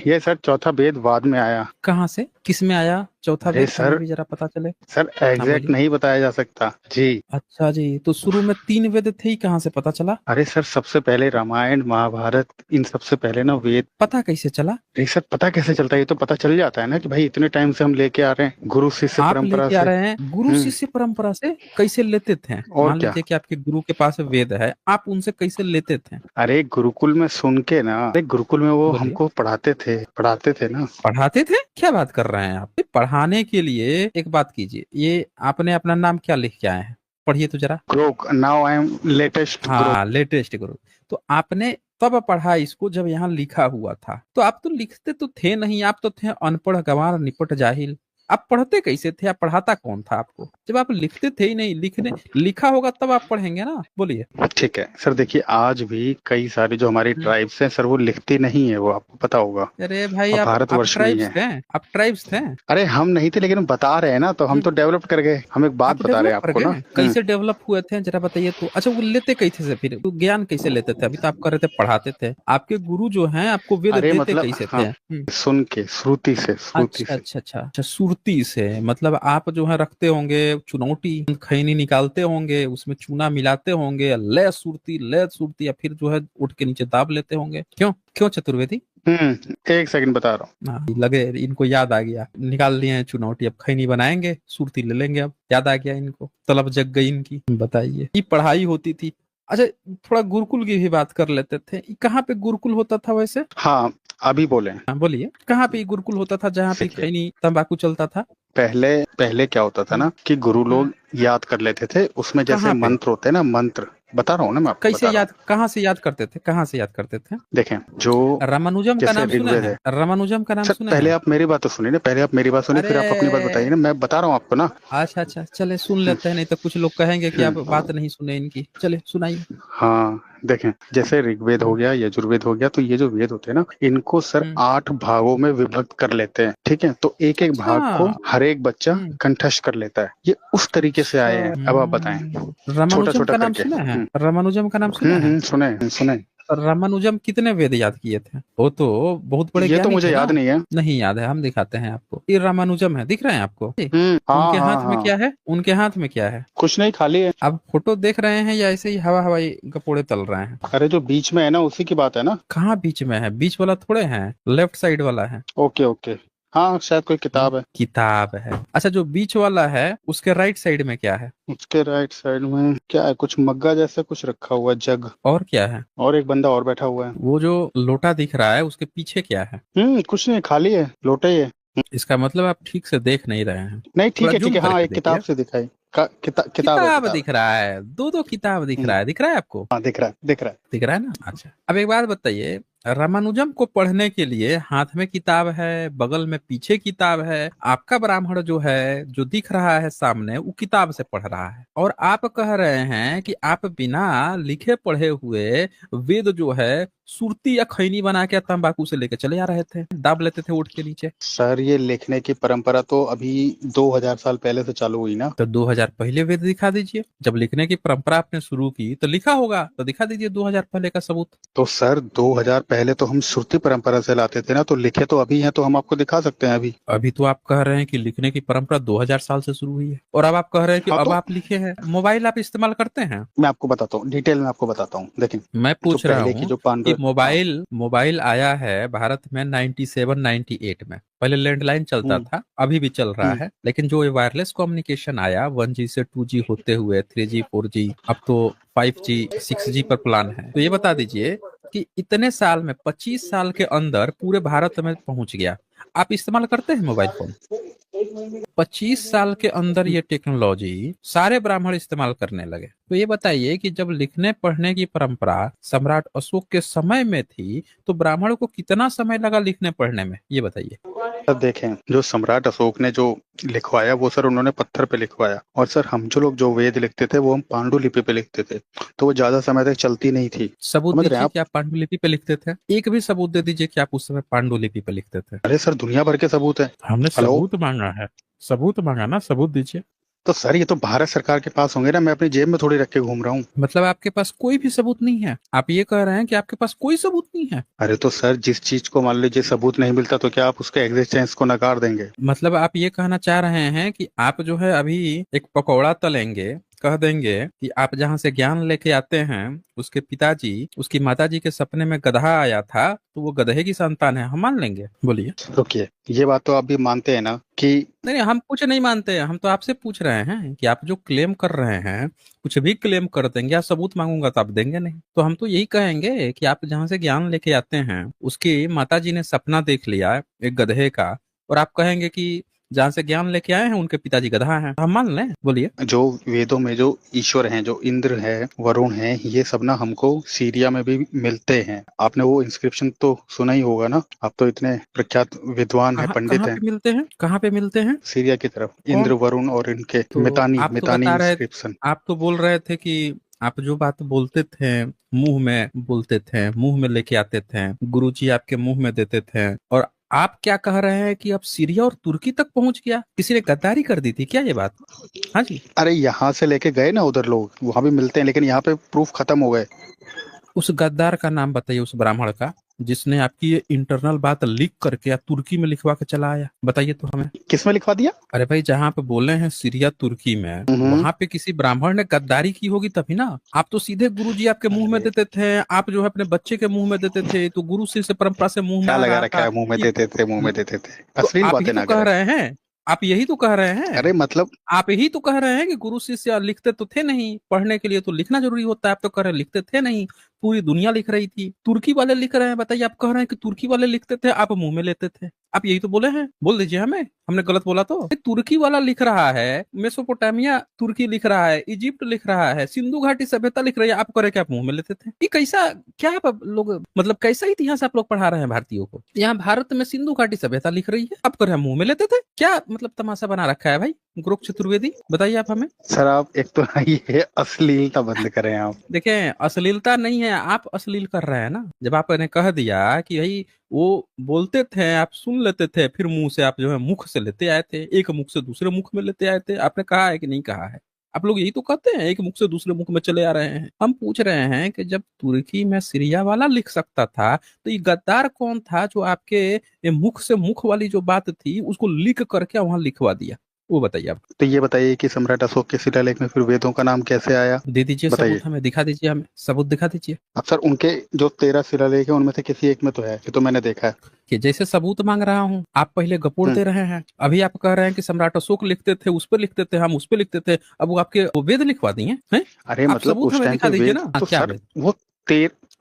ये सर चौथा वेद बाद में आया। कहाँ से, किस में आया चौथा वेद? सर भी जरा पता चले। सर एग्जैक्ट नहीं बताया जा सकता जी। अच्छा जी, तो शुरू में 3 वेद थे ही, कहाँ से पता चला? अरे सर सबसे पहले रामायण महाभारत, इन सबसे पहले ना वेद। पता कैसे चला? नहीं सर पता कैसे चलता है, ये तो पता चल जाता है ना कि भाई इतने टाइम से हम लेके आ रहे हैं, गुरु शिष्य परंपरा से। आ रहे हैं गुरु शिष्य परंपरा से कैसे लेते थे? मान लीजिए कि आपके गुरु के पास वेद है, आप उनसे कैसे लेते थे? अरे गुरुकुल में सुन के ना, अरे गुरुकुल में वो हमको पढ़ाते थे ना। पढ़ाते थे? क्या बात कर रहे हैं आप? पढ़ाने के लिए एक बात कीजिए, ये आपने अपना नाम क्या लिख के आए हैं, पढ़िए तो जरा। Now I am latest. हाँ लेटेस्ट गुरु। तो आपने तब पढ़ा इसको जब यहाँ लिखा हुआ था, तो आप तो लिखते तो थे नहीं, आप तो थे अनपढ़ गंवार निपट जाहिल। आप पढ़ते कैसे थे? आप पढ़ाता कौन था आपको? जब आप लिखते थे ही नहीं, लिखा होगा तब आप पढ़ेंगे ना। बोलिए। ठीक है सर, देखिए आज भी कई सारी जो हमारी ट्राइब्स हैं सर, वो लिखती नहीं है, वो आपको पता होगा। अरे भाई, और आप भारतवर्ष में ही ट्राइब्स है। थे? आप ट्राइब्स थे? अरे हम नहीं थे, लेकिन हम बता रहे हैं ना, तो हम तो डेवलप कर गए, हम एक बात आप बता रहे डेवलप हैं कर आपको ना। गए? कैसे डेवलप हुए थे जरा बताइए तो। अच्छा, वो लेते कैसे से फिर? वो ज्ञान कैसे लेते थे? अभी तो आप कह रहे थे पढ़ाते थे। आपके गुरु जो हैं आपको वेद अरे देते मतलब कैसे थे? हाँ, सुन के, श्रुति से, श्रुति अच्छा से। अच्छा अच्छा अच्छा, सुरती से। मतलब आप जो है रखते होंगे चुनौती, खैनी निकालते होंगे, उसमें चूना मिलाते होंगे, ले सुरती, या फिर जो है उठ के नीचे दाब लेते होंगे। क्यों क्यों चतुर्वेदी? एक सेकंड बता रहा हूँ। हाँ, लगे इनको याद आ गया, निकाल लिए हैं चुनौती, अब खैनी बनाएंगे, सुरती ले लेंगे। अब याद आ गया इनको, तलब जग गई इनकी। बताइए, ये पढ़ाई होती थी। अच्छा, थोड़ा गुरुकुल की भी बात कर लेते थे। ये कहाँ पे गुरुकुल होता था वैसे? हाँ, अभी बोले। हाँ बोलिए, कहाँ पे ये गुरुकुल होता था जहाँ पे देखिए, खैनी तंबाकू चलता था? पहले पहले क्या होता था ना कि गुरु हम्म, लोग याद कर लेते थे, उसमें जैसे कहाँ पे? मंत्र होते हैं ना, मंत्र बता रहा हूँ ना, मैं आपको कैसे बता रहा याद, हूँ। कहाँ से याद करते थे? कहाँ से याद करते थे? देखें, जो रामानुजम का जैसे नाम सुने ऋग्वेद हैं? है। रामानुजम का नाम सर सुने पहले हैं? आप मेरी बात तो सुनिए ना, पहले आप मेरी बात सुनिए, अरे, फिर आप अपनी बात बताइए ना, मैं बता रहा हूँ आपको ना। अच्छा अच्छा, चले सुन हम्म, लेते हैं, नहीं तो कुछ लोग कहेंगे कि आप हम्म, बात नहीं सुने इनकी। चले सुनाइए। हाँ, देखें, जैसे ऋग्वेद हो हम्म, गया, यजुर्वेद हो गया, तो ये जो वेद होते हैं ना, इनको सर हम्म। 8 भागों में विभक्त कर लेते हैं। ठीक है, तो एक एक अच्छा। भाग को हर एक बच्चा हम्म। कंठस्थ कर लेता है। ये उस तरीके से अच्छा। आए हैं। अब आप बताएं, छोटा रामानुजम छोटा का नाम करके। सुने हैं? रामानुजम का नाम सुने हैं? सुने सुने। रामानुजम कितने वेद याद किए थे? वो तो बहुत बड़े ये तो ज्ञानी मुझे थे ना। याद नहीं है। नहीं याद है, हम दिखाते हैं आपको। ये रामानुजम है, दिख रहे हैं आपको? हाँ उनके हाँ हाथ में हाँ। क्या है? उनके हाथ में क्या है? कुछ नहीं, खाली है। आप फोटो देख रहे हैं या ऐसे ही हवा हवाई कपोड़े तल रहे हैं? अरे जो बीच में है ना, उसी की बात है ना। कहाँ बीच में है? बीच वाला थोड़े है, लेफ्ट साइड वाला है। Okay okay. हाँ, शायद कोई किताब है। किताब है। अच्छा, जो बीच वाला है उसके राइट साइड में क्या है? उसके राइट साइड में क्या है? कुछ मग्गा जैसा कुछ रखा हुआ है, जग। और क्या है? और एक बंदा और बैठा हुआ है। वो जो लोटा दिख रहा है उसके पीछे क्या है? कुछ नहीं, खाली है, लोटा ही है। इसका मतलब आप ठीक से देख नहीं रहे हैं। नहीं, थोड़ा ठीक जूम है, हाँ, करके एक किताब देखिए। से दिखाई। किताब है, किताब किताब दिख रहा है, दो दो किताब दिख है। रहा है। दिख रहा है आपको? हाँ, दिख रहा है, दिख रहा है। दिख रहा है ना? अच्छा, अब एक बात बताइए, रामानुजम को पढ़ने के लिए हाथ में किताब है, बगल में पीछे किताब है। आपका ब्राह्मण जो है, जो दिख रहा है सामने, वो किताब से पढ़ रहा है, और आप कह रहे हैं कि आप बिना लिखे पढ़े हुए वेद जो है सुरती या खैनी बना के तंबाकू से लेके चले आ रहे थे, दाब लेते थे उठ के नीचे। सर ये लिखने की परंपरा तो अभी 2000 साल पहले से चालू हुई ना। तो 2000 पहले वेद दिखा दीजिए। जब लिखने की परंपरा आपने शुरू की तो लिखा होगा, तो दिखा दीजिए 2000 पहले का सबूत। तो सर 2000 पहले तो हम श्रुति परंपरा से लाते थे ना, तो लिखे तो अभी हैं, तो हम आपको दिखा सकते हैं अभी। अभी तो आप कह रहे हैं कि लिखने की परंपरा 2000 साल से शुरू हुई है, और अब आप कह रहे हैं कि हाँ, अब तो आप लिखे हैं। मोबाइल आप इस्तेमाल करते हैं? मैं आपको बताता हूँ, डिटेल में आपको बताता हूँ। देखें, मैं जो पूछ रहा पहले की हूँ जो कि पांडव। हाँ। मोबाइल आया है भारत में 97 98 में। पहले लैंडलाइन चलता हम्म था, अभी भी चल रहा हम्म है, लेकिन जो वायरलेस कम्युनिकेशन आया 1G से 2G होते हुए 3G 4G, अब तो 5G 6G पर प्लान है। तो ये बता दीजिए कि इतने साल में, 25 साल के अंदर पूरे भारत में पहुंच गया। आप इस्तेमाल करते हैं मोबाइल फोन? 25 साल के अंदर ये टेक्नोलॉजी सारे ब्राह्मण इस्तेमाल करने लगे। तो ये बताइए कि जब लिखने पढ़ने की परंपरा सम्राट अशोक के समय में थी, तो ब्राह्मणों को कितना समय लगा लिखने पढ़ने में, ये बताइए। सर देखें, जो सम्राट अशोक ने जो लिखवाया, वो सर उन्होंने पत्थर पे लिखवाया। और सर हम जो लोग जो वेद लिखते थे, वो हम पांडुलिपि पे लिखते थे, तो वो ज्यादा समय तक चलती नहीं थी। सबूत समझ रहे हैं दीजिए आप? कि आप पांडुलिपि पे लिखते थे। एक भी सबूत दे दीजिए कि आप उस समय पांडुलिपि पे लिखते थे। अरे सर, दुनिया भर के सबूत है। हमने हेलो। सबूत मांगा है। सबूत मांगा ना, सबूत दीजिए। तो सर ये तो भारत सरकार के पास होंगे ना, मैं अपनी जेब में थोड़ी रख के घूम रहा हूँ। मतलब आपके पास कोई भी सबूत नहीं है? आप ये कह रहे हैं कि आपके पास कोई सबूत नहीं है? अरे तो सर, जिस चीज को मान लीजिए सबूत नहीं मिलता, तो क्या आप उसके एग्जिस्टेंस को नकार देंगे? मतलब आप ये कहना चाह रहे हैं कि आप जो है अभी एक पकौड़ा तलेंगे, कह देंगे कि आप जहां से ज्ञान लेके आते हैं, उसके पिताजी, उसकी माताजी के सपने में गधा आया था, तो वो गधे की संतान है, हम मान लेंगे? बोलिए। रुकिए, ये बात तो आप भी मानते हैं ना कि। नहीं, हम कुछ नहीं मानते, हम तो आपसे पूछ रहे हैं कि आप जो क्लेम कर रहे हैं, कुछ भी क्लेम कर देंगे, या सबूत मांगूंगा तो आप देंगे नहीं। तो हम तो यही कहेंगे कि आप जहां से ज्ञान लेके आते हैं, उसकी माताजी ने सपना देख लिया एक गधे का, और आप कहेंगे कि जहाँ से ज्ञान लेके आए हैं उनके पिताजी गधा हैं, हम मान लें? बोलिए। जो वेदों में जो ईश्वर हैं, जो इंद्र है, वरुण है, ये सब ना हमको सीरिया में भी मिलते हैं। आपने वो इंस्क्रिप्शन तो सुना ही होगा ना, आप तो इतने प्रख्यात विद्वान हैं, कहाँ पंडित कहाँ हैं। पे मिलते हैं? कहाँ पे मिलते हैं? सीरिया की तरफ कौन? इंद्र, वरुण और इनके तो मितानी आप तो मितानी बता रहे, इंस्क्रिप्शन। आप तो बोल रहे थे कि आप जो बात बोलते थे मुंह में बोलते थे, मुंह में लेके आते थे, गुरुजी आपके मुंह में देते थे, और आप क्या कह रहे हैं कि अब सीरिया और तुर्की तक पहुंच गया? किसी ने गद्दारी कर दी थी क्या ये बात? हाँ जी। अरे यहाँ से लेके गए ना उधर लोग, वहां भी मिलते हैं, लेकिन यहाँ पे प्रूफ खत्म हो गए। उस गद्दार का नाम बताइए, उस ब्राह्मण का, जिसने आपकी ये इंटरनल बात लीक करके या तुर्की में लिखवा के चला आया, बताइए तो हमें। किसमें लिखवा दिया? अरे भाई, जहाँ पे बोले हैं सीरिया तुर्की में, वहां पे किसी ब्राह्मण ने गद्दारी की होगी तभी ना। आप तो सीधे गुरुजी आपके मुंह में देते थे, आप जो है अपने बच्चे के मुंह में देते थे, तो गुरु शिष्य परंपरा से मुंह में क्या आ लगा रहा रखा था है, मुंह में कि देते थे, मुंह में देते थे, तो अश्लील आप बातें ही तो ना कह करें। रहे हैं, आप यही तो कह रहे हैं, अरे मतलब आप यही तो कह रहे हैं कि गुरु शिष्य लिखते तो थे नहीं, पढ़ने के लिए तो लिखना जरूरी होता है, आप तो कह रहे हैं लिखते थे नहीं, पूरी दुनिया लिख रही थी, तुर्की वाले लिख रहे हैं। बताइए, आप कह रहे हैं कि तुर्की वाले लिखते थे, आप मुंह में लेते थे, आप यही तो बोले हैं, बोल दीजिए हमें, हमने गलत बोला तो? तुर्की वाला लिख रहा है, मेसोपोटामिया तुर्की लिख रहा है, इजिप्ट लिख रहा है, सिंधु घाटी सभ्यता लिख रही है, आप कह रहे हैं कि आप मुंह में लेते थे। ये कैसा, क्या आप लोग, मतलब कैसा इतिहास आप लोग पढ़ा रहे हैं भारतीयों को? यहाँ भारत में सिंधु घाटी सभ्यता लिख रही है, आप कह रहे हैं मुंह में लेते थे? क्या मतलब तमाशा बना रखा है भाई गोरख चतुर्वेदी, बताइए आप हमें। सर, आप एक तो ये अश्लीलता बंद करें आप। देखें, अश्लीलता नहीं है, आप अश्लील कर रहे हैं ना। जब आपने कह दिया कि भाई वो बोलते थे, आप सुन लेते थे, फिर मुंह से आप जो है मुख से लेते आए थे, एक मुख से दूसरे मुख में लेते आए थे, आपने कहा है कि नहीं कहा है? आप लोग यही तो कहते हैं, एक मुख से दूसरे मुख में चले आ रहे हैं। हम पूछ रहे हैं कि जब तुर्की में सीरिया वाला लिख सकता था, तो ये गद्दार कौन था जो आपके ये मुख से मुख वाली जो बात थी उसको लिख करके वहां लिखवा दिया, वो बताइए आप। तो ये बताइए कि सम्राट अशोक के शिलालेख में फिर वेदों का नाम कैसे आया? दे दीजिए बताइए। सबूत, हमें दिखा दीजिए, हमें सबूत दिखा दीजिए। अब सर, उनके जो 13 शिलालेख है उनमें से किसी एक में तो है, ये तो मैंने देखा है। कि जैसे सबूत मांग रहा हूँ, आप पहले गपोड़ दे रहे हैं। अभी आप कह रहे हैं कि सम्राट अशोक लिखते थे, उस पर लिखते थे, हम उस पर लिखते थे, अब वो आपके वो वेद लिखवा दिए हैं? अरे आप मतलब सबूत उस हमें टाइम दिखा पे दीजिए वेद ना। तो क्या सर वेद? वो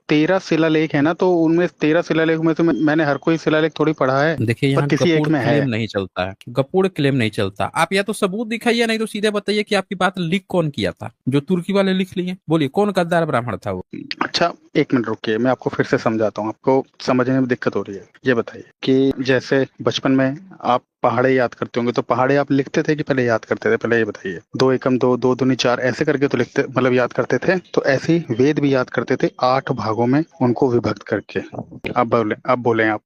13 शिलालेख है ना, तो उनमें 13 शिलालेख में से मैंने हर कोई शिलालेख थोड़ी पढ़ा है, देखिए, पर यहाँ किसी एक गपोड़ में है। क्लेम नहीं चलता है, गपोड़ क्लेम नहीं चलता। आप या तो सबूत दिखाइए, नहीं तो सीधे बताइए कि आपकी बात लीक कौन किया था, जो तुर्की वाले लिख लिए। बोलिए, कौन गद्दार ब्राह्मण था वो? अच्छा, एक मिनट रुकिए, मैं आपको फिर से समझाता हूँ, आपको समझने में दिक्कत हो रही है। ये बताइए कि जैसे बचपन में आप पहाड़े याद करते होंगे, तो पहाड़े आप लिखते थे कि पहले याद करते थे? पहले ये बताइए। 2 एकम 2, 2 दूनी 4 ऐसे करके तो लिखते, मतलब याद करते थे। तो ऐसे ही वेद भी याद करते थे, 8 भागों में उनको विभक्त करके। अब बोले आप।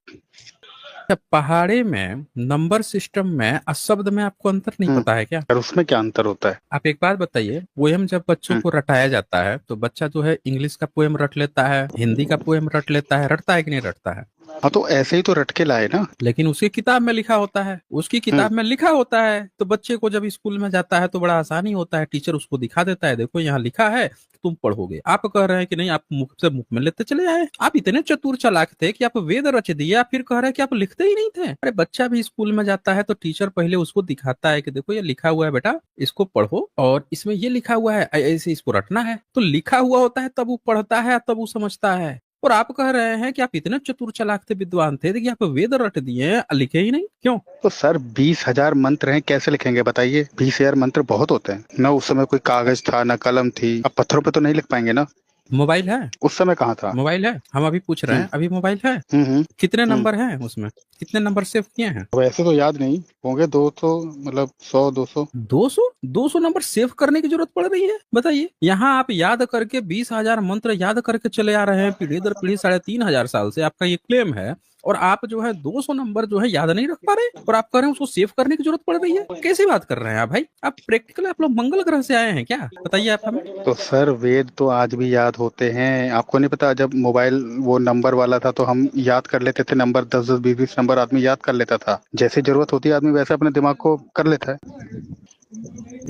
पहाड़े में नंबर सिस्टम में और शब्द में आपको अंतर नहीं पता है क्या? और उसमें क्या अंतर होता है? आप एक बात बताइए, पोएम जब बच्चों को रटाया जाता है तो बच्चा जो है इंग्लिश का पोएम रट लेता है, हिंदी का पोएम रट लेता है, रटता है कि नहीं रटता है? हाँ, तो ऐसे ही तो रट के लाए ना। लेकिन उसकी किताब में लिखा होता है, उसकी किताब में लिखा होता है, तो बच्चे को जब स्कूल में जाता है तो बड़ा आसानी होता है, टीचर उसको दिखा देता है, देखो यहाँ लिखा है, तुम पढ़ोगे। आप कह रहे हैं कि नहीं, आप मुख से मुख में लेते चले आए। आप इतने चतुर चालाक थे कि आप वेद रच दिए, आप फिर कह रहे हैं कि आप लिखते ही नहीं थे। अरे बच्चा भी स्कूल में जाता है तो टीचर पहले उसको दिखाता है कि देखो ये लिखा हुआ है बेटा, इसको पढ़ो, और इसमें ये लिखा हुआ है, ऐसे इसको रटना है। तो लिखा हुआ होता है तब वो पढ़ता है, तब वो समझता है। और आप कह रहे हैं कि आप इतने चतुर चालाक थे, विद्वान थे कि आप वेद रट दिए, लिखे ही नहीं, क्यों? तो सर 20,000 मंत्र हैं, कैसे लिखेंगे बताइए? 20,000 मंत्र बहुत होते हैं ना। उस समय कोई कागज था ना कलम थी, अब पत्थरों पे तो नहीं लिख पाएंगे ना। मोबाइल है? उस समय कहाँ था? मोबाइल है, हम अभी पूछ रहे हैं, अभी मोबाइल है? कितने नंबर हैं उसमें, कितने नंबर सेव किए हैं? वैसे तो याद नहीं होंगे, 200, मतलब 100 200 200 नंबर सेव करने की जरूरत पड़ रही है, बताइए। यहाँ आप याद करके 20,000 मंत्र याद करके चले आ रहे हैं पीढ़ी दर पीढ़ी, 3,500 साल से आपका ये क्लेम है, और आप जो है 200 नंबर जो है याद नहीं रख पा रहे, और आप कह रहे हैं उसको सेव करने की जरूरत पड़ रही है। कैसी बात कर रहे हैं आप भाई? आप प्रैक्टिकल, आप लोग मंगल ग्रह से आए हैं क्या? बताइए आप हमें। तो सर वेद तो आज भी याद होते हैं, आपको नहीं पता? जब मोबाइल वो नंबर वाला था तो हम याद कर लेते थे नंबर, 10-10 20-20 नंबर आदमी याद कर लेता था। जैसे जरूरत होती है आदमी वैसे अपने दिमाग को कर लेता है।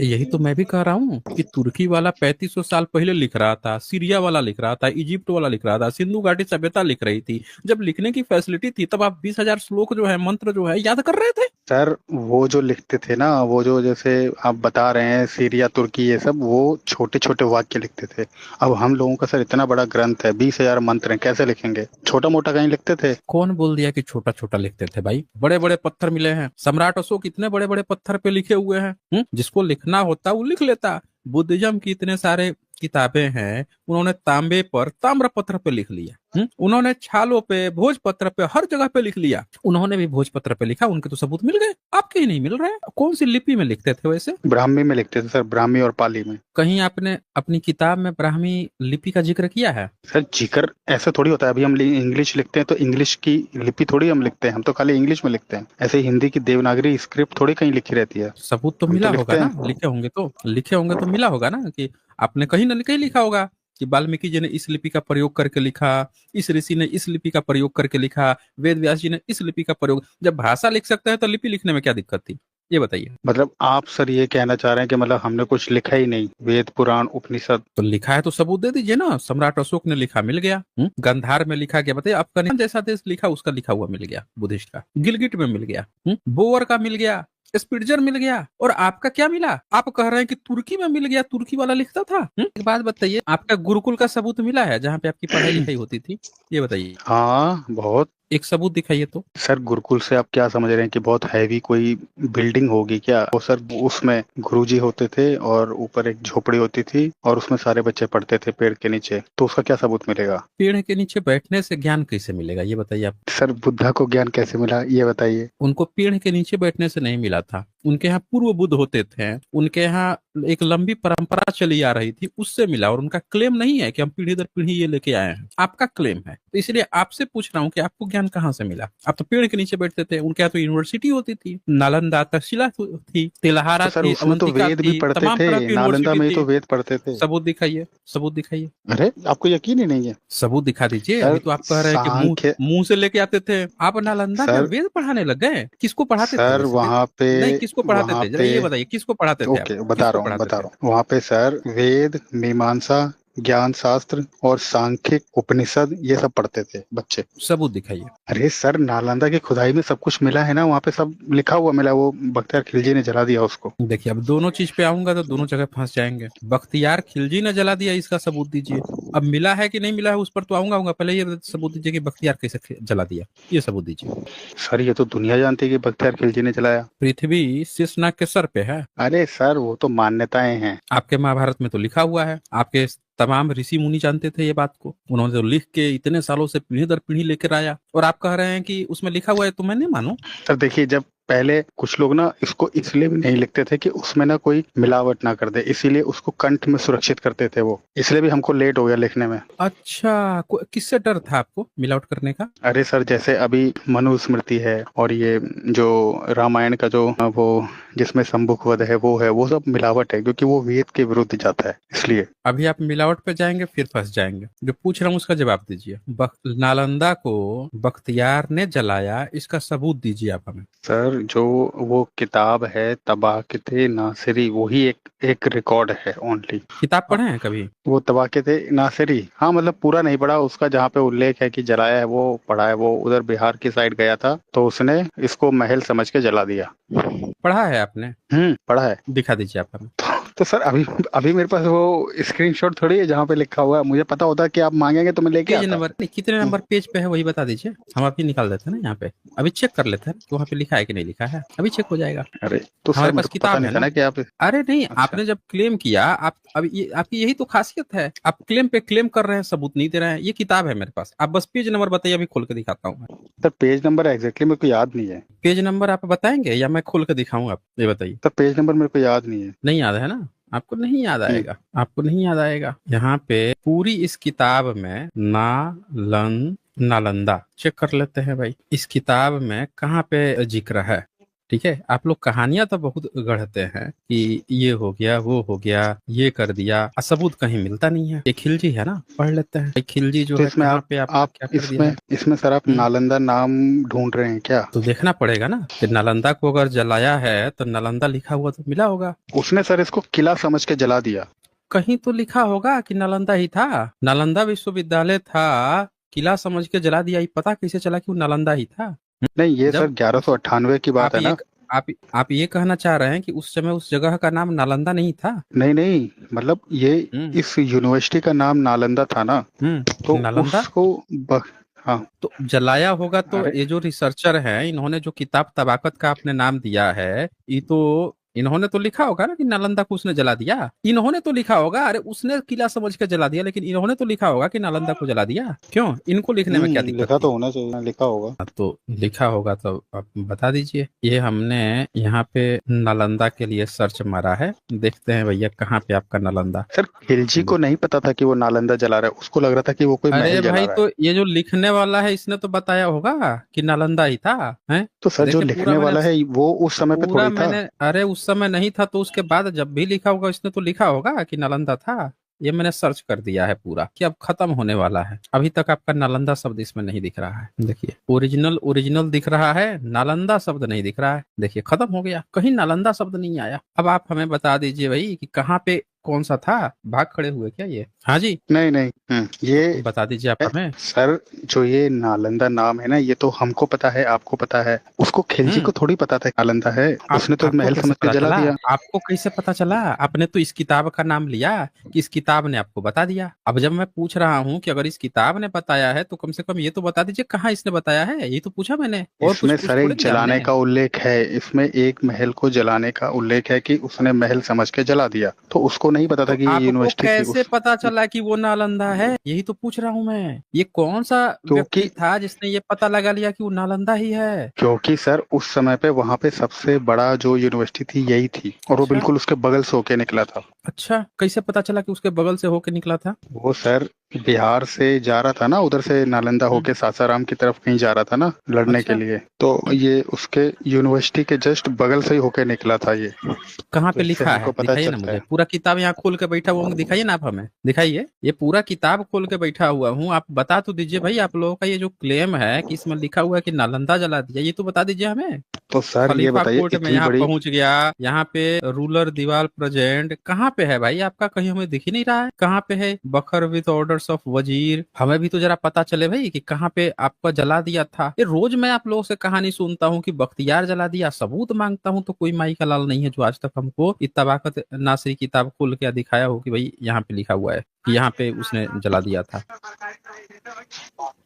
यही तो मैं भी कह रहा हूँ कि तुर्की वाला 3500 साल पहले लिख रहा था, सीरिया वाला लिख रहा था, इजिप्ट वाला लिख रहा था, सिंधु घाटी सभ्यता लिख रही थी। जब लिखने की फैसिलिटी थी तब आप 20,000 श्लोक जो है, मंत्र जो है, याद कर रहे थे। सर वो जो लिखते थे ना, वो जो जैसे आप बता रहे हैं सीरिया तुर्की ये सब, वो छोटे छोटे वाक्य लिखते थे। अब हम लोगों का सर इतना बड़ा ग्रंथ है, 20,000 मंत्र हैं, कैसे लिखेंगे? छोटा मोटा कहीं लिखते थे? कौन बोल दिया कि छोटा छोटा लिखते थे भाई? बड़े बड़े पत्थर मिले हैं, सम्राट अशोक इतने बड़े बड़े पत्थर पे लिखे हुए हैं। जिसको लिखना होता वो लिख लेता। बुद्धिज्म की इतने सारे किताबें हैं, उन्होंने तांबे पर, ताम्र पत्र पे लिख लिया। उन्होंने छालों पे, भोजपत्र पे, हर जगह पे लिख लिया। उन्होंने भी भोजपत्र पे लिखा, उनके तो सबूत मिल गए, आपके ही नहीं मिल रहे। कौन सी लिपि में लिखते थे वैसे? ब्राह्मी में लिखते थे सर, ब्राह्मी और पाली में। कहीं आपने अपनी किताब में ब्राह्मी लिपि का जिक्र किया है? सर जिक्र ऐसा थोड़ी होता है। अभी हम इंग्लिश लिखते हैं तो इंग्लिश की लिपि थोड़ी हम लिखते हैं, हम तो खाली इंग्लिश में लिखते हैं। ऐसे ही हिंदी की देवनागरी स्क्रिप्ट थोड़ी कहीं लिखी रहती है। सबूत तो हम मिला तो होगा लिखते ना, हैं। लिखे होंगे तो मिला होगा ना, कि आपने कहीं ना कहीं लिखा होगा कि वाल्मीकि जी ने इस लिपि का प्रयोग करके लिखा, इस ऋषि ने इस लिपि का प्रयोग करके लिखा, वेद व्यास जी ने इस लिपि का प्रयोग। जब भाषा लिख सकते हैं तो लिपि लिखने में क्या दिक्कत थी, ये बताइए। मतलब आप सर ये कहना चाह रहे हैं कि मतलब हमने कुछ लिखा ही नहीं, वेद पुराण उपनिषद? तो लिखा है तो सबूत दे दीजिए ना। सम्राट अशोक ने लिखा, मिल गया। गंधार में लिखा गया, बताइए। अफगानिस्तान जैसा देश लिखा, उसका लिखा हुआ मिल गया, बुद्धिस्ट का। गिलगिट में मिल गया, बोअर का मिल गया, स्पिट्जर मिल गया। और आपका क्या मिला? आप कह रहे हैं कि तुर्की में मिल गया, तुर्की वाला लिखता था। एक बात बताइए, आपका गुरुकुल का सबूत मिला है जहाँ पे आपकी पढ़ाई लिखाई होती थी? ये बताइए। हाँ बहुत। एक सबूत दिखाइए तो। सर गुरुकुल से आप क्या समझ रहे हैं कि बहुत हैवी कोई बिल्डिंग होगी क्या? वो सर उसमें गुरुजी होते थे और ऊपर एक झोपड़ी होती थी और उसमें सारे बच्चे पढ़ते थे पेड़ के नीचे। तो उसका क्या सबूत मिलेगा? पेड़ के नीचे बैठने से ज्ञान कैसे मिलेगा, ये बताइए आप। सर बुद्धा को ज्ञान कैसे मिला, ये बताइए। उनको पेड़ के नीचे बैठने से नहीं मिला था। उनके यहाँ पूर्व बुद्ध होते थे, उनके यहाँ एक लंबी परंपरा चली आ रही थी, उससे मिला। और उनका क्लेम नहीं है कि हम पीढ़ी दर पीढ़ी ये लेके आए हैं, आपका क्लेम है। तो इसलिए आपसे पूछ रहा हूँ कि आपको ज्ञान कहाँ से मिला? आप तो पेड़ के नीचे बैठते थे। उनके यहाँ तो यूनिवर्सिटी होती थी, नालंदा तक्षशिला थी, तेलहारा तो सर थी, उसमें तो अवंतिका वेद भी थी, पढ़ते तमाम तरह थे, की नालंदा में यूनिवर्सिटी ही तो थी। वेद पढ़ते थे। सबूत दिखाइए, सबूत दिखाइए। अरे आपको यकीन ही नहीं है? सबूत दिखा दीजिए। सर अभी तो आप कह रहे हैं कि मुंह सांख्य। मुंह से लेके आते थे। आप नालंदा में सर वेद पढ़ाने लग गए? किसको पढ़ाते थे सर वैसे वेद? वहां पे नहीं, किसको पढ़ाते वहां थे, जरा पे ये बताइए, किसको पढ़ाते थे आप? ओके बता किसको रहा हूँ पढ़ाते बता थे? रहा हूँ। वहां पे सर वेद, मीमांसा, ज्ञान शास्त्र और सांख्यिक, उपनिषद ये सब पढ़ते थे बच्चे। सबूत दिखाइए। अरे सर नालंदा की खुदाई में सब कुछ मिला है ना, वहाँ पे सब लिखा हुआ मिला। वो बख्तियार खिलजी ने जला दिया उसको। देखिए, अब दोनों चीज पे आऊंगा तो दोनों जगह फंस जाएंगे। बख्तियार खिलजी ने जला दिया, इसका सबूत दीजिए। अब मिला है कि नहीं मिला है उस पर तो आऊंगा। पहले ये सबूत दीजिए कि बख्तियार कैसे जला दिया, ये सबूत दीजिए। सर ये तो दुनिया जानती है कि बख्तियार खिलजी ने जलाया। पृथ्वी शेषनाग के सर पे है। अरे सर वो तो मान्यताएं हैं। आपके महाभारत में तो लिखा हुआ है, आपके तमाम ऋषि मुनि जानते थे ये बात को। उन्होंने तो लिख के इतने सालों से पीढ़ी दर पीढ़ी लेकर आया, और आप कह रहे हैं कि उसमें लिखा हुआ है, तो मैं नहीं मानू। सर देखिए, जब पहले कुछ लोग ना इसको इसलिए भी नहीं लिखते थे कि उसमें ना कोई मिलावट ना कर दे, इसीलिए उसको कंठ में सुरक्षित करते थे वो। इसलिए भी हमको लेट हो गया लिखने में। अच्छा, किससे डर था आपको मिलावट करने का? अरे सर जैसे अभी मनुस्मृति है और ये जो रामायण का जो वो जिसमें शंभुक वध है, वो सब मिलावट है, क्योंकि वो वेद के विरुद्ध जाता है, इसलिए। अभी आप मिलावट पे जाएंगे फिर फंस जाएंगे। जो पूछ रहा हूँ उसका जवाब दीजिए। नालंदा को बख्तियार ने जलाया, इसका सबूत दीजिए आप हमें। सर जो वो किताब है तबाक़त नासिरी, वही एक रिकॉर्ड है ओनली। किताब पढ़े हैं कभी? वो तबाक़त नासिरी, हाँ मतलब पूरा नहीं पढ़ा। उसका जहाँ पे उल्लेख है कि जलाया है वो पढ़ा है। वो उधर बिहार की साइड गया था तो उसने इसको महल समझ के जला दिया। पढ़ा है आपने? पढ़ा है। दिखा दीजिए आप हमें। तो सर अभी अभी मेरे पास वो स्क्रीनशॉट थोड़ी है जहाँ पे लिखा हुआ है। मुझे पता होता कि आप मांगेंगे तो मैं लेके पेज आता। नंबर नहीं, कितने नंबर पेज पे है वही बता दीजिए, हम अभी निकाल देते हैं ना यहाँ पे। अभी चेक कर लेते हैं कि वहाँ पे लिखा है कि नहीं लिखा है, अभी चेक हो जाएगा। अरे तो हमारे सर पास मेरे को पता किताब नहीं है था ना। ना कि आप। अरे नहीं, अच्छा। आपने जब क्लेम किया, आप अभी ये आपकी यही तो खासियत है, आप क्लेम पे क्लेम कर रहे हैं, सबूत नहीं दे रहे हैं। ये किताब है मेरे पास, आप बस पेज नंबर बताइए, अभी खोल के दिखाता हूँ मैं। सर पेज नंबर एग्जैक्टली मेरे को याद नहीं है। पेज नंबर आप बताएंगे या मैं खोल के दिखाऊं? आप ये बताइए। सर पेज नंबर मेरे को याद नहीं है। नहीं याद है ना? आपको नहीं याद आएगा, आपको नहीं याद आएगा। यहाँ पे पूरी इस किताब में नालंदा चेक कर लेते हैं भाई। इस किताब में कहाँ पे जिक्र है? ठीक है, आप लोग कहानियां तो बहुत गढ़ते हैं कि ये हो गया, वो हो गया, ये कर दिया, सबूत कहीं मिलता नहीं है। एक खिलजी है ना, पढ़ लेते हैं। एक खिलजी जो तो है इसमें कहाँ पे आपका आप क्या कर दिया है। इसमें सर आप नालंदा नाम ढूंढ रहे हैं क्या? तो देखना पड़ेगा ना कि नालंदा को अगर जलाया है तो नालंदा लिखा हुआ तो मिला होगा। उसने सर इसको किला समझ के जला दिया। कहीं तो लिखा होगा कि नालंदा ही था, नालंदा विश्वविद्यालय था, किला समझ के जला दिया। ये पता कैसे चला कि वो नालंदा ही था? नहीं, ये सर जब 1198 की बात आप है ये ना। आप ये कहना चाह रहे हैं कि उस समय उस जगह का नाम नालंदा नहीं था? नहीं नहीं, मतलब ये हम्म इस यूनिवर्सिटी का नाम नालंदा था ना, तो नालंदा उसको हाँ। तो जलाया होगा। तो अरे ये जो रिसर्चर हैं, इन्होंने जो किताब तबाकत का आपने नाम दिया है, ये तो इन्होंने तो लिखा होगा ना कि नालंदा को उसने जला दिया। इन्होंने तो लिखा होगा, अरे उसने किला समझ के जला दिया, लेकिन इन्होंने तो लिखा होगा कि नालंदा को जला दिया। क्यों, इनको लिखने में क्या दिक्कत लिखा थी? तो होना चाहिए, लिखा होगा। हाँ, तो लिखा होगा तो आप बता दीजिए। ये हमने यहाँ पे नालंदा के लिए सर्च मारा है, देखते हैं भैया कहाँ पे आपका नालंदा। सर खिलजी को नहीं पता था कि वो नालंदा जला रहा है, उसको लग रहा था कि वो कोई अरे महल जला भाई, रहा है। तो ये जो लिखने वाला है इसने तो बताया होगा कि नालंदा ही था, हैं? तो सर जो देखिए लिखने वाला है वो उस समय पे पूरा थोड़ी था। मैंने, अरे उस समय नहीं था तो उसके बाद जब भी लिखा होगा इसने तो लिखा होगा कि नालंदा था। ये मैंने सर्च कर दिया है पूरा कि अब खत्म होने वाला है। अभी तक आपका नालंदा शब्द इसमें नहीं दिख रहा है। देखिए ओरिजिनल ओरिजिनल दिख रहा है, नालंदा शब्द नहीं दिख रहा है। देखिए खत्म हो गया, कहीं नालंदा शब्द नहीं आया। अब आप हमें बता दीजिए भाई कि कहाँ पे कौन सा था। भाग खड़े हुए क्या ये? हाँ जी, नहीं नहीं, ये बता दीजिए आप हमें। सर जो ये नालंदा नाम है ना, ये तो हमको पता है, आपको पता है, उसको खिलजी को थोड़ी पता था नालंदा है। उसने तो एक आपको महल कैसे समझ के पता जला चला? दिया। आपको कैसे पता चला? आपने तो इस किताब का नाम लिया कि इस किताब ने आपको बता दिया। अब जब मैं पूछ रहा हूँ कि अगर इस किताब ने बताया है तो कम से कम ये तो बता दीजिए कहाँ इसने बताया है। ये तो पूछा मैंने, और कुछ इसमें पूछ सर थोड़े एक दिया जलाने हमने। का उल्लेख है, इसमें एक महल को जलाने का उल्लेख है कि उसने महल समझ के जला दिया, तो उसको नहीं पता तो था कि ये आपको यूनिवर्सिटी थी कैसे उस। पता चला कि वो नालंदा है? यही तो पूछ रहा हूँ मैं। ये कौन सा क्योंकि व्यक्ति था जिसने ये पता लगा लिया कि वो नालंदा ही है? क्योंकि सर उस समय पे वहां पे सबसे बड़ा जो यूनिवर्सिटी थी यही थी, और वो अच्छा बिल्कुल उसके बगल से होके निकला था। अच्छा, कैसे पता चला कि उसके बगल से होके निकला था? वो सर बिहार से जा रहा था ना, उधर से नालंदा होके सासाराम की तरफ कहीं जा रहा था ना लड़ने के अच्छा, लिए, तो ये उसके यूनिवर्सिटी के जस्ट बगल से ही होके निकला था ये। कहाँ तो पे इससे लिखा हमको है पता दिखाइए ना चलता मुझे। है। पूरा किताब यहाँ खोल के बैठा हुआ हूँ, दिखाइए ना आप हमें, दिखाइए। ये पूरा किताब खोल के बैठा हुआ हूँ, आप बता तो दीजिए भाई। आप लोगों का ये जो क्लेम है कि इसमें लिखा हुआ है कि नालंदा जला दिया, ये तो बता दीजिए हमें। तो सर ये खलीफा बताइए, कोर्ट में इतनी यहाँ बड़ी। पहुंच गया, यहाँ पे रूलर दीवार प्रेजेंट कहाँ पे है भाई आपका? कहीं हमें दिख ही नहीं रहा है कहाँ पे है। बखर विद ऑर्डर्स ऑफ वजीर, हमें भी तो जरा पता चले भाई कि कहाँ पे आपका जला दिया था। ये रोज मैं आप लोगों से कहानी सुनता हूँ कि बख्तियार जला दिया, सबूत मांगता हूँ तो कोई माई का लाल नहीं है जो आज तक हमको इत्तबाकत नासरी किताब खोल के दिखाया हो कि भाई यहाँ पे लिखा हुआ है कि यहाँ पे उसने जला दिया था।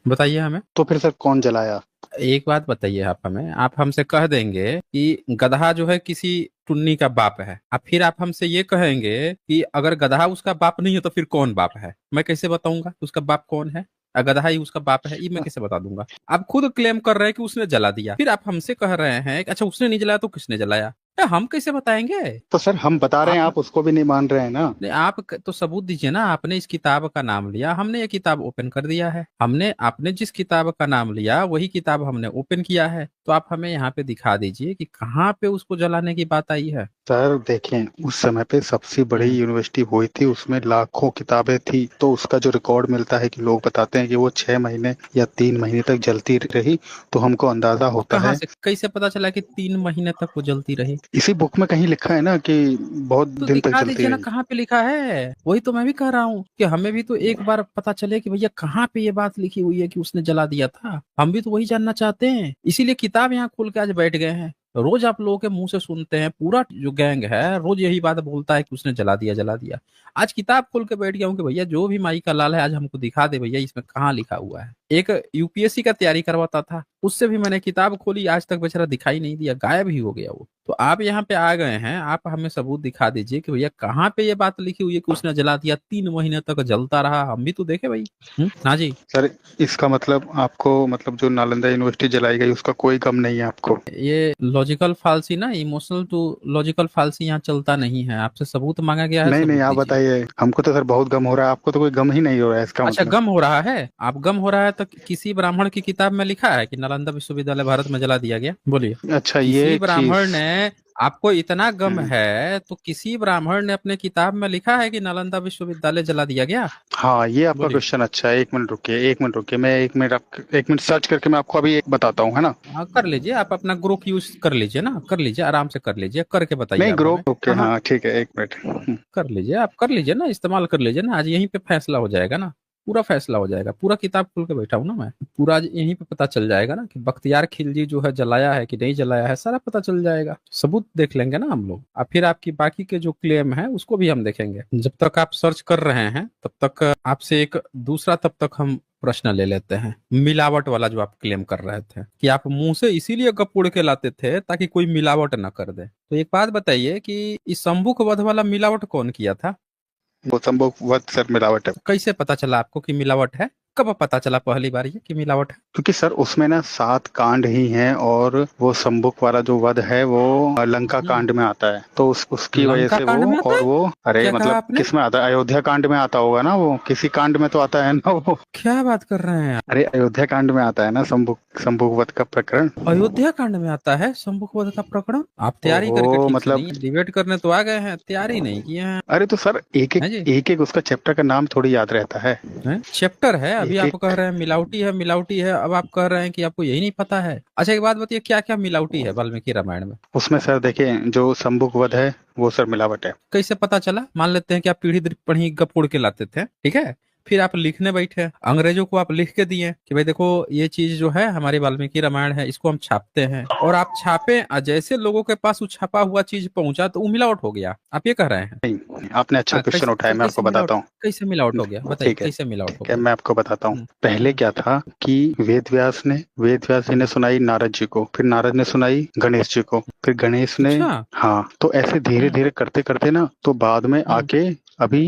बताइए हमें। तो फिर सर कौन जलाया? एक बात बताइए आप हमें, आप हमसे कह देंगे कि गधा जो है किसी टुन्नी का बाप है, अब फिर आप हमसे ये कहेंगे कि अगर गधा उसका बाप नहीं है तो फिर कौन बाप है? मैं कैसे बताऊंगा उसका बाप कौन है? गधा ही उसका बाप है, ये मैं कैसे बता दूंगा? आप खुद क्लेम कर रहे हैं कि उसने जला दिया, फिर आप हमसे कह रहे हैं कि अच्छा उसने नहीं जलाया तो किसने जलाया? हम कैसे बताएंगे? तो सर हम बता रहे हैं, आप आप उसको भी नहीं मान रहे हैं ना। नहीं, तो सबूत दीजिए ना। आपने इस किताब का नाम लिया, हमने ये किताब ओपन कर दिया है। आपने जिस किताब का नाम लिया वही किताब हमने ओपन किया है। तो आप हमें यहाँ पे दिखा दीजिए कि कहाँ पे उसको जलाने की बात आई है। सर देखें, उस समय पे सबसे बड़ी यूनिवर्सिटी हुई थी, उसमें लाखों किताबें थी, तो उसका जो रिकॉर्ड मिलता है कि लोग बताते हैं कि वो 6 महीने या 3 महीने तक जलती रही, तो हमको अंदाजा होता कहाँ है। से कैसे पता चला कि 3 महीने तक वो जलती रही? इसी बुक में कहीं लिखा है ना कि बहुत तो दिन तक दिखा जलती दीजिए ना रही। कहाँ पे लिखा है। वही तो मैं भी कह रहा हूँ कि हमें भी तो एक बार पता चले कि भैया कहाँ पे ये बात लिखी हुई है कि उसने जला दिया था। हम भी तो वही जानना चाहते हैं, इसीलिए किताब यहाँ खोल के आज बैठ गए हैं। रोज आप लोगों के मुंह से सुनते हैं, पूरा जो गैंग है रोज यही बात बोलता है कि उसने जला दिया जला दिया। आज किताब खोल के बैठ गया हूँ कि भैया जो भी माई का लाल है आज हमको दिखा दे भैया इसमें कहाँ लिखा हुआ है। एक यूपीएससी का तैयारी करवाता था, उससे भी मैंने किताब खोली, आज तक बेचारा दिखाई नहीं दिया, गायब ही हो गया वो। तो आप यहाँ पे आ गए हैं, आप हमें सबूत दिखा दीजिए कि भैया कहाँ पे ये बात लिखी हुई है कि उसने जला दिया, 3 महीने तक जलता रहा। हम भी तो देखे भाई। हाँ जी। सर इसका मतलब आपको, मतलब जो नालंदा यूनिवर्सिटी जलाई गई उसका कोई गम नहीं है आपको? ये लॉजिकल फालसी ना, इमोशनल टू लॉजिकल फालसी यहाँ चलता नहीं है। आपसे सबूत मांगा गया है, नहीं नहीं, सबूत आप दीजिए। बताइए। हमको तो सर बहुत गम हो रहा है, आपको तो कोई गम ही नहीं हो रहा है इसका अच्छा, मतलब। गम हो रहा है? आप गम हो रहा है तो किसी ब्राह्मण की किताब में लिखा है कि नालंदा नालंदा विश्वविद्यालय भारत में जला दिया गया? बोलिए। अच्छा, किसी ये ब्राह्मण चीज। ने, आपको इतना गम हम्म, है तो किसी ब्राह्मण ने अपने किताब में लिखा है कि नालंदा विश्वविद्यालय जला दिया गया? हाँ, ये आपका बोलिए। क्वेश्चन अच्छा है। एक मिनट रुकिए, मैं एक मिनट सर्च करके मैं आपको अभी एक बताता हूँ, है ना। हाँ कर लीजिए, आप अपना ग्रोक यूज कर लीजिए ना, कर लीजिए, आराम से कर लीजिए, करके बताइए नहीं, आप ग्रो हमें। ओके, हाँ हाँ, हाँ ठीक है, एक मिनट। कर लीजिए, आप कर लीजिए ना, इस्तेमाल कर लीजिए ना, आज यहीं पे फैसला हो जाएगा ना, पूरा फैसला हो जाएगा, पूरा किताब खोल के बैठा हूँ ना मैं, पूरा आज यहीं पे पता चल जाएगा ना कि बख्तियार खिलजी जो है जलाया है कि नहीं जलाया है, सारा पता चल जाएगा, सबूत देख लेंगे ना हम लोग। अब फिर आपकी बाकी के जो क्लेम है उसको भी हम देखेंगे। जब तक आप सर्च कर रहे हैं तब तक आपसे एक दूसरा, तब तक हम प्रश्न ले लेते हैं, मिलावट वाला जो आप क्लेम कर रहे थे कि आप मुंह से इसीलिए गप उड़ के लाते थे ताकि कोई मिलावट ना कर दे। तो एक बात बताइए कि इस शंभुक वध वाला मिलावट कौन किया था? वो संभव वत सर मिलावट है। कैसे पता चला आपको कि मिलावट है? कब पता चला पहली बार ये कि मिलावट है? क्योंकि सर उसमें ना 7 कांड ही हैं, और वो संबुक वाला जो वध है वो लंका कांड में आता है, तो उसकी वजह लंका से कांड वो, में आता और है? वो, अरे क्या कहा मतलब आपने? किस में आता है? अयोध्या कांड में आता होगा ना, वो किसी कांड में तो आता है ना वो। क्या बात कर रहे हैं आप? अरे अयोध्या कांड में आता है ना संबुक वध का प्रकरण। अयोध्या कांड में आता है शंभुक वध का प्रकरण? आप तैयारी करके ओहो, ठीक से मतलब नहीं, डिबेट करने तो आ गए हैं, तैयारी नहीं किए हैं। अरे तो सर हैं जी? एक एक उसका चैप्टर का नाम थोड़ी याद रहता है। हैं? चैप्टर है, अभी एक आप कह एक रहे हैं मिलावटी है, मिलावटी है, अब आप कह रहे हैं कि आपको यही नहीं पता है। अच्छा एक बात बताइए, क्या क्या मिलावटी है वाल्मीकि रामायण में? उसमें सर देखिए, जो संबुक वध है वो सर मिलावट है। कैसे पता चला? मान लेते हैं कि आप पीढ़ी दर पीढ़ी गपोड़ के लाते थे, ठीक है, फिर आप लिखने बैठे, अंग्रेजों को आप लिख के दिए कि भाई देखो ये चीज जो है हमारी वाल्मीकि रामायण है, इसको हम छापते हैं, और आप छापे, जैसे लोगों के पास वो छपा हुआ चीज पहुंचा तो वो मिलावट हो गया, आप ये कह रहे हैं? नहीं, आपने अच्छा हाँ, क्वेश्चन कैसे उठाया, मैं आपको कैसे मिलावट, बताता हूँ। कैसे मिलावट हो गया बताइए, ठीक है, कैसे मिलावट हो ठीक है, गया? मैं आपको बताता हूँ। हम्म, पहले क्या था कि वेद व्यास जी ने सुनाई नारद जी को, फिर नारद ने सुनाई गणेश जी को, फिर गणेश ने, अच्छा। हाँ, तो ऐसे धीरे हम्म धीरे करते करते ना, तो बाद में हम्म आके अभी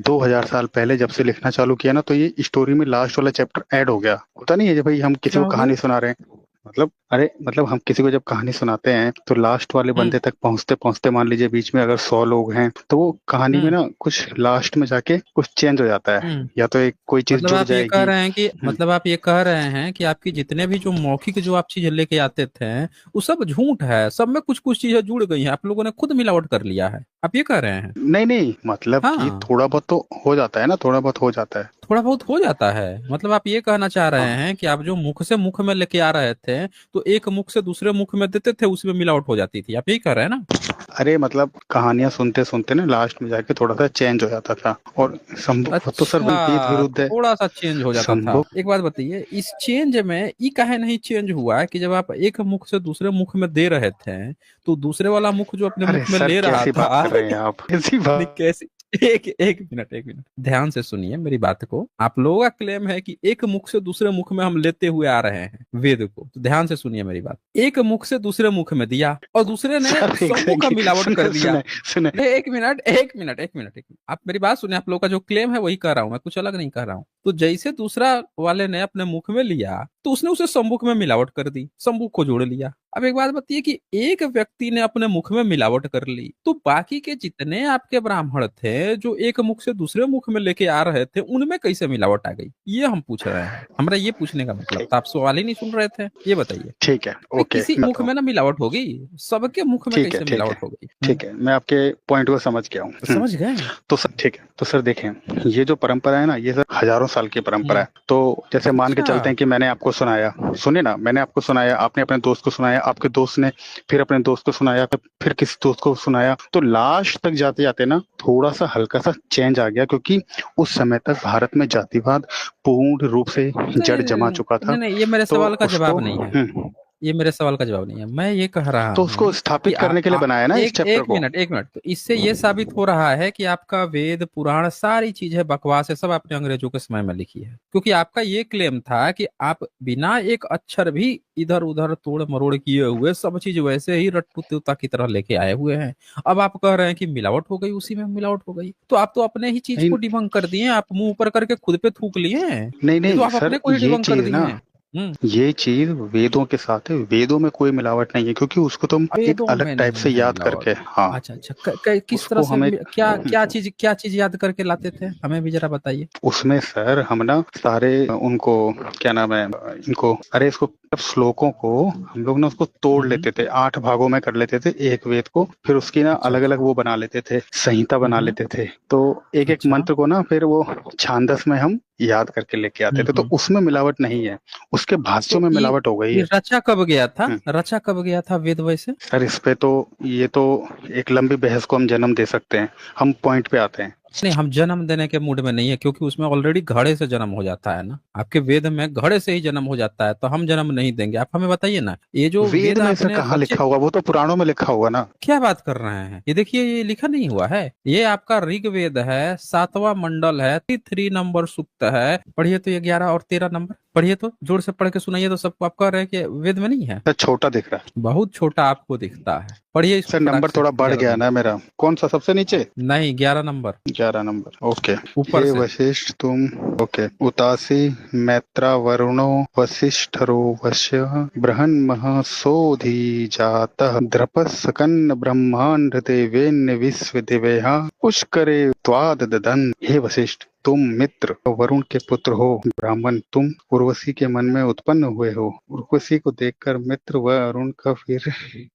2000 साल पहले जब से लिखना चालू किया ना, तो ये स्टोरी में लास्ट वाला चैप्टर ऐड हो गया। होता नहीं है जब भाई हम किसी क्या को हो गया? कहानी सुना रहे हैं, मतलब अरे मतलब हम किसी को जब कहानी सुनाते हैं तो लास्ट वाले हम्म बंदे तक पहुंचते पहुंचते मान लीजिए बीच में अगर 100 लोग हैं, तो वो कहानी में हम्म ना कुछ लास्ट में जाके कुछ चेंज हो जाता है, हम्म या तो एक कोई चीज मतलब जुड़ आप ये कह जाएगी। रहे हैं कि, हम्म, मतलब आप ये कह रहे हैं कि आपकी जितने भी जो मौखिक जो आप चीजें लेके आते थे वो सब झूठ है, सब में कुछ कुछ चीजें जुड़ गई हैं, आप लोगों ने खुद मिलावट कर लिया है, आप ये कह रहे हैं? नहीं नहीं, मतलब कि हाँ, थोड़ा बहुत तो हो जाता है ना, थोड़ा बहुत हो जाता है। थोड़ा बहुत हो जाता है, मतलब आप ये कहना चाह रहे हाँ, हैं कि आप जो मुख से मुख में लेके आ रहे थे तो एक मुख से दूसरे मुख में देते थे, उसमें मिलावट हो जाती थी, आप यही कह रहे हैं ना? अरे मतलब कहानियां सुनते सुनते ना लास्ट में जाके थोड़ा सा चेंज हो जाता था, और संभव तो सर वही वेद अच्छा, विरुद्ध है। थोड़ा सा चेंज हो जाता था। संभव, एक बात बताइए, इस चेंज में ये काहे नहीं चेंज हुआ कि जब आप एक मुख से दूसरे मुख में दे रहे थे तो दूसरे वाला मुख जो अपने अरे मुख में सर ले रहा कैसी बात था कर रहे हैं आप, कैसी नहीं बात। कैसे, एक मिनट ध्यान से सुनिए मेरी बात को। आप लोगों का क्लेम है कि एक मुख से दूसरे मुख में हम लेते हुए आ रहे हैं वेद को, तो ध्यान से सुनिए मेरी बात। एक मुख से दूसरे मुख में दिया और दूसरे ने सर एक शंभू का सेकंड, मिलावट कर सुने दिया। सुने सुने। एक मिनट, आप मेरी बात सुनिए, आप लोगों का जो क्लेम है वही कर रहा हूं मैं, कुछ अलग नहीं कर रहा हूं। तो जैसे दूसरा वाले ने अपने मुख में लिया तो उसने उसे शंभुक में मिलावट कर दी, शंभुक को जोड़ लिया। अब एक बात बताइए कि एक व्यक्ति ने अपने मुख में मिलावट कर ली तो बाकी के जितने आपके ब्राह्मण थे जो एक मुख से दूसरे मुख में लेके आ रहे थे उनमें कैसे मिलावट आ गई, ये हम पूछ रहे हैं। हमारा ये पूछने का मतलब ठीक, था, आप सवाल ही नहीं सुन रहे थे, ये बताइए। ठीक है, भाई ओके, किसी मैं मुख बताऊं। में ना मिलावट होगी, सबके मुख में ठीक है, कैसे ठीक है, मिलावट हो गई? ठीक है, मैं आपके पॉइंट को समझ गया हूँ। समझ गए? तो सर ठीक है, तो सर देखें, ये जो परंपरा है ना, ये सर हजारों साल की परंपरा है। तो जैसे मान के अच्छा। चलते हैं कि मैंने आपको सुनाया, सुनिए ना, मैंने आपको सुनाया, आपने अपने दोस्त को सुनाया, आपके दोस्त ने फिर अपने दोस्त को सुनाया, फिर किसी दोस्त को सुनाया, तो लास्ट तक जाते जाते ना थोड़ा सा हल्का सा चेंज आ गया, क्योंकि उस समय तक भारत में जातिवाद पूर्ण रूप से नहीं जड़ नहीं जमा नहीं चुका था। नहीं नहीं, ये मेरे तो सवाल का उसको जवाब नहीं है, ये मेरे सवाल का जवाब नहीं है। मैं ये कह रहा तो उसको हूँ कि स्थापित करने के लिए बनाया ना इस एक चैप्टर को। एक मिनट, तो इससे ये साबित हो रहा है कि आपका वेद पुराण सारी चीजें बकवास है, सब आपने अंग्रेजों के समय में लिखी है, क्योंकि आपका ये क्लेम था कि आप बिना एक अक्षर भी इधर उधर तोड़ मरोड़ किए हुए सब चीज वैसे ही रट्टू तोता की तरह लेके आए हुए हैं। अब आप कह रहे हैं कि मिलावट हो गई, उसी में मिलावट हो गई, तो आप तो अपने ही चीज नहीं को डिबंक कर दिए, आप मुंह ऊपर करके खुद पे थूक लिए हैं, नहीं ये तो नहीं आप सर, अपने को ही ये डिबंक कर चीज दिए ना, हैं। ये चीज वेदों के साथ है, वेदों में कोई मिलावट नहीं है, क्योंकि उसको तुम एक वेदों अलग में टाइप नहीं से है याद मिलावट? करके, हाँ, अच्छा अच्छा, किस तरह उसको से हम एक, क्या क्या चीज याद करके लाते थे, हमें भी जरा बताइए। उसमें सर हम ना सारे उनको, क्या नाम है इनको, अरे इसको श्लोकों को हम लोग ना उसको तोड़ लेते थे, 8 भागों में कर लेते थे एक वेद को, फिर उसकी ना अच्छा अलग अलग वो बना लेते थे, संहिता बना लेते थे। तो एक एक अच्छा मंत्र को ना फिर वो छांदस में हम याद करके लेके आते थे। तो हम्म। उसमें मिलावट नहीं है, उसके भाष्यों तो में मिलावट हो गई ये है। रचा कब गया था? हम्म। रचा कब गया था वेद वैसे? सर इस पे तो ये तो एक लंबी बहस को हम जन्म दे सकते हैं, हम पॉइंट पे आते हैं। नहीं, हम जन्म देने के मूड में नहीं है, क्योंकि उसमें ऑलरेडी घड़े से जन्म हो जाता है ना। आपके वेद में घड़े से ही जन्म हो जाता है, तो हम जन्म नहीं देंगे। आप हमें बताइए ना, ये जो वेद वेद में सर आपने कहाँ रचे, लिखा हुआ? वो तो पुराणों में लिखा हुआ ना। क्या बात कर रहे हैं? ये देखिए, ये लिखा नहीं हुआ है। ये आपका ऋग्वेद है, 7वां मंडल है, 3 नंबर सूक्त है। पढ़िए तो, ये 11 और 13 नंबर पढ़िए तो, जोर से पढ़ के सुनाइए तो सबको। आप कह रहे हैं कि वेद में नहीं है? सर छोटा दिख रहा है। बहुत छोटा आपको दिखता है। पढ़िए इसको सर फटाक नंबर से, थोड़ा बढ़ 11 गया नंबर। ना मेरा। कौन सा सबसे नीचे? नहीं, 11 नंबर 11 नंबर, ओके। ऊपर हे से। वशिष्ठ तुम, ओके, उतासी मैत्रा वरुणो वसिष्ठरो वश्य बृहन्मः सोधी जातः द्रपस्कन्न ब्रह्मांड देवेन्य विश्व दिव्या पुष्करे त्वाद ददन्। हे वशिष्ठ, तुम मित्र वरुण के पुत्र हो, ब्राह्मण, तुम उर्वशी के मन में उत्पन्न हुए हो। उर्वशी को देखकर मित्र व अरुण का फिर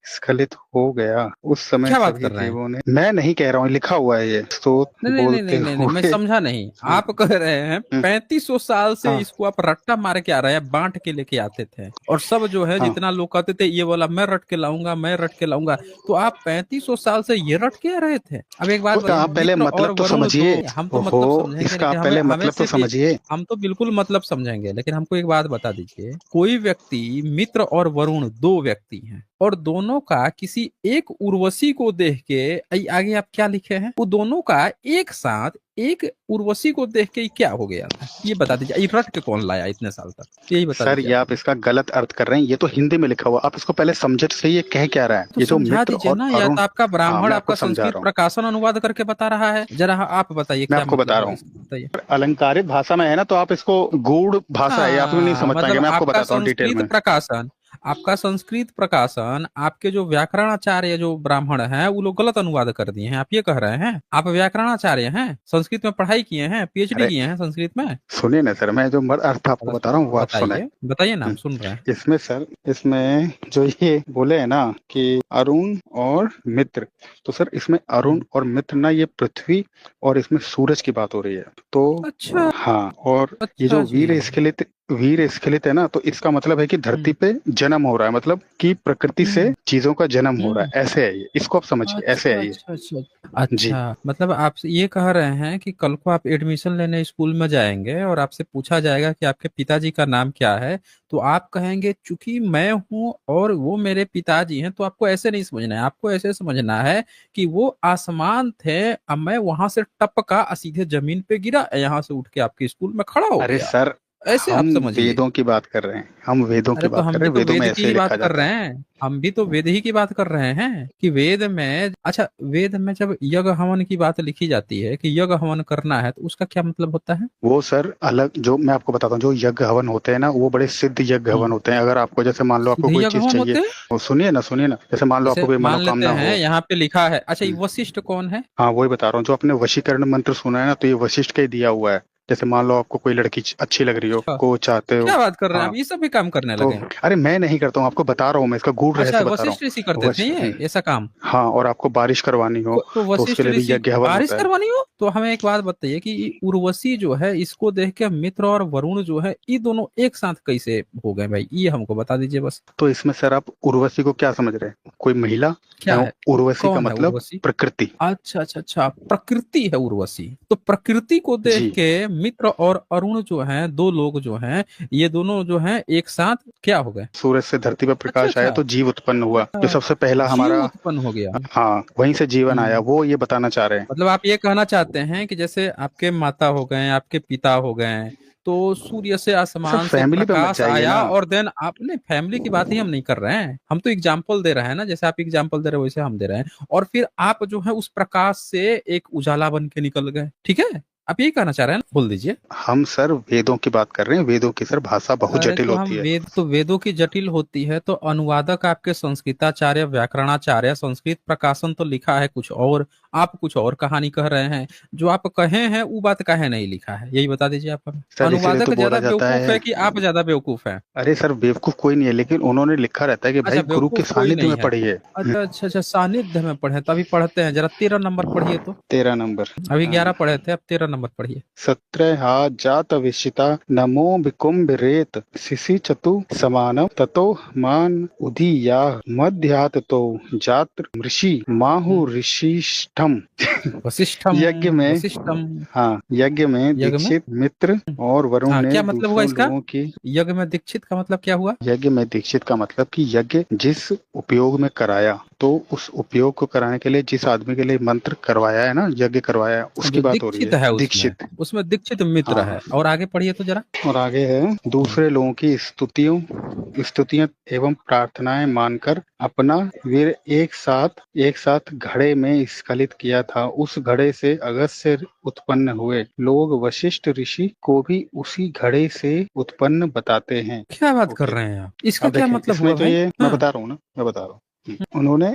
स्खलित हो गया। उस समय क्या बात सभी कर रहे हैं? देवों ने, मैं नहीं कह रहा हूँ, लिखा हुआ है ये, स्तोत्र नहीं नहीं नहीं बोलते नहीं नहीं नहीं, मैं हुए। समझा नहीं। आप कह रहे हैं 3500 साल से हाँ इसको आप रट्टा मार के आ रहे हैं, बांट के लेके आते थे, और सब जो है हाँ। जितना लोग कहते थे ये वाला मैं रट के लाऊंगा, मैं रट के लाऊंगा, तो आप 3500 साल से ये रट के आ रहे थे। अब एक बात तो बताइए, आप पहले मित्र और मतलब तो वरुण समझिए। दो, हम तो ओहो, मतलब समझेंगे, इसका लेकिन आप हमें पहले हमें मतलब तो सिर्फ समझिए। हम तो बिल्कुल मतलब समझेंगे, लेकिन हमको एक बात बता दीजिए, कोई व्यक्ति, मित्र और वरुण 2 व्यक्ति हैं, और दोनों का किसी एक उर्वशी को देख के, आगे आप क्या लिखे हैं, वो दोनों का एक साथ एक उर्वशी को देख के ही क्या हो गया था, ये बता दीजिए। ये रट के कौन लाया इतने साल तक, यही बता सर दीजिए ये आप आप हमें। इसका गलत अर्थ कर रहे हैं, ये तो हिंदी में लिखा हुआ, आप इसको पहले समझे तो सही, ये कह क्या रहा है। तो ये जो समझा मित्र दीजिए और ना, या अरुण, तो आपका हाँ ब्राह्मण मैं आपको आपका समझा संस्कृत रहा हूँ, प्रकाशन अनुवाद करके बता रहा है, जरा आप बताइए मैं क्या आपको बता मतलब रहा है हूँ। इसका, बताइए। अलंकारित भाषा में है ना, तो आप इसको गूढ़ भाषा है, आप भी नहीं समझ मतलब पाएंगे, मैं आपको आपका बताता हूँ डिटेल संस्कृत में। प्रकाशन, आपका संस्कृत प्रकाशन, आपके जो व्याकरणाचार्य जो ब्राह्मण हैं वो लोग गलत अनुवाद कर दिए हैं, आप ये कह रहे हैं? आप व्याकरणाचार्य हैं, संस्कृत में पढ़ाई किए हैं, पीएचडी अरे किए हैं संस्कृत में? सुनिए ना सर, मैं जो अर्थ आपको बता रहा हूँ वो आप सुने। बताइए बताइए ना, हम सुन रहे हैं। इसमें सर, इसमें जो ये बोले है ना कि अरुण और मित्र, तो सर इसमें अरुण हम्म। और मित्र ना, ये पृथ्वी और इसमें सूरज की बात हो रही है। तो अच्छा हाँ, और ये अच्छा जो जी। वीर स्खलित है ना, तो इसका मतलब है कि धरती हम्म पे जन्म हो रहा है, मतलब कि प्रकृति से हम्म चीजों का जन्म हो रहा हम्म। है, ऐसे है ये, इसको आप समझिए, ऐसे अच्छा है ये। अच्छा अच्छा जी। अच्छा, मतलब आप ये कह रहे हैं कि कल को आप एडमिशन लेने स्कूल में जाएंगे और आपसे पूछा जाएगा कि आपके पिताजी का नाम क्या है, तो आप कहेंगे चूंकि मैं हूं और वो मेरे पिताजी हैं। तो आपको ऐसे नहीं समझना है, आपको ऐसे समझना है कि वो आसमान थे, अब मैं वहां से टपका सीधे जमीन पे गिरा, यहाँ से उठ के आपके स्कूल में खड़ा हो अरे गया। सर, ऐसे हम आप समझिए। वेदों की बात कर रए हैं, हम वेदों अरे की तो बात कर हम रहे भी हैं, तो वेदों में वेद की ऐसे ही ही लिखा बात कर जाता रहे है। हैं, हम भी तो वेद ही की बात कर रहे हैं कि वेद में, अच्छा, वेद में जब यज्ञ हवन की बात लिखी जाती है कि यज्ञ हवन करना है, तो उसका क्या मतलब होता है? वो सर अलग, जो मैं आपको बताता हूँ, जो यज्ञ हवन होते हैं ना, वो बड़े सिद्ध यज्ञ हवन हम्म। होते हैं। अगर आपको, जैसे मान लो आपको सिद्ध कोई यज्ञ चीज हवन चाहिए, होते हैं? वो सुनिए ना, सुनिए ना, जैसे मान लो आपको जैसे कोई मान लेते मनोकामना हैं हो। यहाँ पे लिखा है, अच्छा, ये हम्म, वशिष्ठ कौन है? हाँ वही बता रहा हूँ, जो आपने वशीकरण मंत्र सुना है ना, तो ये वशिष्ठ का ही दिया हुआ है। जैसे मान लो आपको कोई लड़की अच्छी लग रही हो, अच्छा, को चाहते हो। क्या बात कर रहे हैं हाँ, आप, ये सब भी काम करने तो लगे हैं? अरे मैं नहीं करता हूँ, आपको बता रहा हूँ, मैं इसका गूढ़ अच्छा, रहस्य बता रहा वशिष्ठ ऋषि हूँ। करते थे ये ऐसा काम? हाँ, और आपको बारिश करवानी हो तो तो उसके वशिष्ठ लिए भी ऋषि यज्ञ हवन बारिश होता है। करवानी हो तो हमें एक बात बताइए कि उर्वशी जो है, इसको देख के मित्र और वरुण जो है, ये दोनों एक साथ कैसे हो गए भाई, ये हमको बता दीजिए बस। तो इसमें सर आप उर्वशी को क्या समझ रहे हैं, कोई महिला? क्या है? उर्वशी का कौन है मतलब उर्वशी? प्रकृति। अच्छा अच्छा अच्छा, प्रकृति है उर्वशी। तो प्रकृति को देख जी। के मित्र और अरुण जो हैं, 2 लोग जो हैं, ये दोनों जो हैं एक साथ क्या हो गए? सूरज से धरती पर अच्छा प्रकाश आया अच्छा तो जीव उत्पन्न हुआ, जो सबसे पहला जीव हमारा। उत्पन्न हो गया। हाँ, वहीं से जीवन आया, हम्म। वो ये बताना चाह रहे हैं। मतलब आप ये कहना चाहते हैं कि जैसे आपके माता हो गए, आपके पिता हो गए, तो सूर्य से, सब आसमान से फैमिली पे मत प्रकाश जाइए आया, ना। और देन आपने, फैमिली की बात ही हम नहीं कर रहे हैं, हम तो एग्जाम्पल दे रहे हैं ना, जैसे आप एग्जाम्पल दे रहे हैं वैसे हम दे रहे हैं, और फिर आप जो है उस प्रकाश से एक उजाला बन के निकल गए, ठीक है? आप यही कहना चाह रहे हैं ना? बोल दीजिए। हम सर वेदों की बात कर रहे हैं, वेदों की सर भाषा बहुत अरे जटिल तो हम होती है। वेदों की जटिल होती है तो अनुवादक आपके संस्कृताचार्य व्याकरणाचार्य, संस्कृत प्रकाशन तो लिखा है कुछ और, आप कुछ और कहानी कह रहे हैं। जो आप कहे हैं वो बात काहे नहीं लिखा है, यही बता दीजिए आप हमें। सर इसीलिए तो अनुवादक बोला ज्यादा जाता बेवकूफ है। है कि आप ज्यादा बेवकूफ हैं? अरे सर बेवकूफ कोई नहीं है, लेकिन उन्होंने लिखा रहता है कि अच्छा, भाई गुरु के बेवकूफ कोई सानिध्य नहीं में है। पढ़िए। अच्छा अच्छा अच्छा, सानिध्य में पढ़े तो अभी पढ़ते हैं, जरा 13 नंबर पढ़िए तो। 13 नंबर। अभी हाँ। 11 पढ़े थे, अब 13 नंबर पढ़िए। 17 जात विशिता नमो विकुंभ रेत शिशि चतु समानम ततो मान उदीया मध्यात तो जात ऋषि माहु ऋषिष्ठम। वशिष्ठम। यज्ञ में, वशिष्ठम। हाँ यज्ञ में यज्ञ में। दीक्षित मित्र और वरुण हाँ, ने क्या मतलब हुआ दूसरों इसका? लोगों की। यज्ञ में दीक्षित का मतलब क्या हुआ? यज्ञ में दीक्षित का मतलब कि यज्ञ जिस उपयोग में कराया, तो उस उपयोग को कराने के लिए जिस आदमी के लिए मंत्र करवाया है ना, यज्ञ करवाया है, उसकी जो बात हो रही दीक्षित है, है उसमें, दीक्षित। उसमें दीक्षित मित्र हाँ। है। और आगे पढ़िए तो जरा। और आगे है दूसरे लोगों की स्तुतियां एवं प्रार्थनाएं मानकर अपना वीर एक साथ घड़े में स्खलित किया था। उस घड़े से अगस्त्य उत्पन्न हुए। लोग वशिष्ठ ऋषि को भी उसी घड़े से उत्पन्न बताते हैं। क्या बात कर ओके। रहे हैं आप? इसका अब क्या देखें मतलब इसमें हुआ तो भाई? ये मैं हाँ। बता रहा हूँ ना, मैं बता रहा हूँ। उन्होंने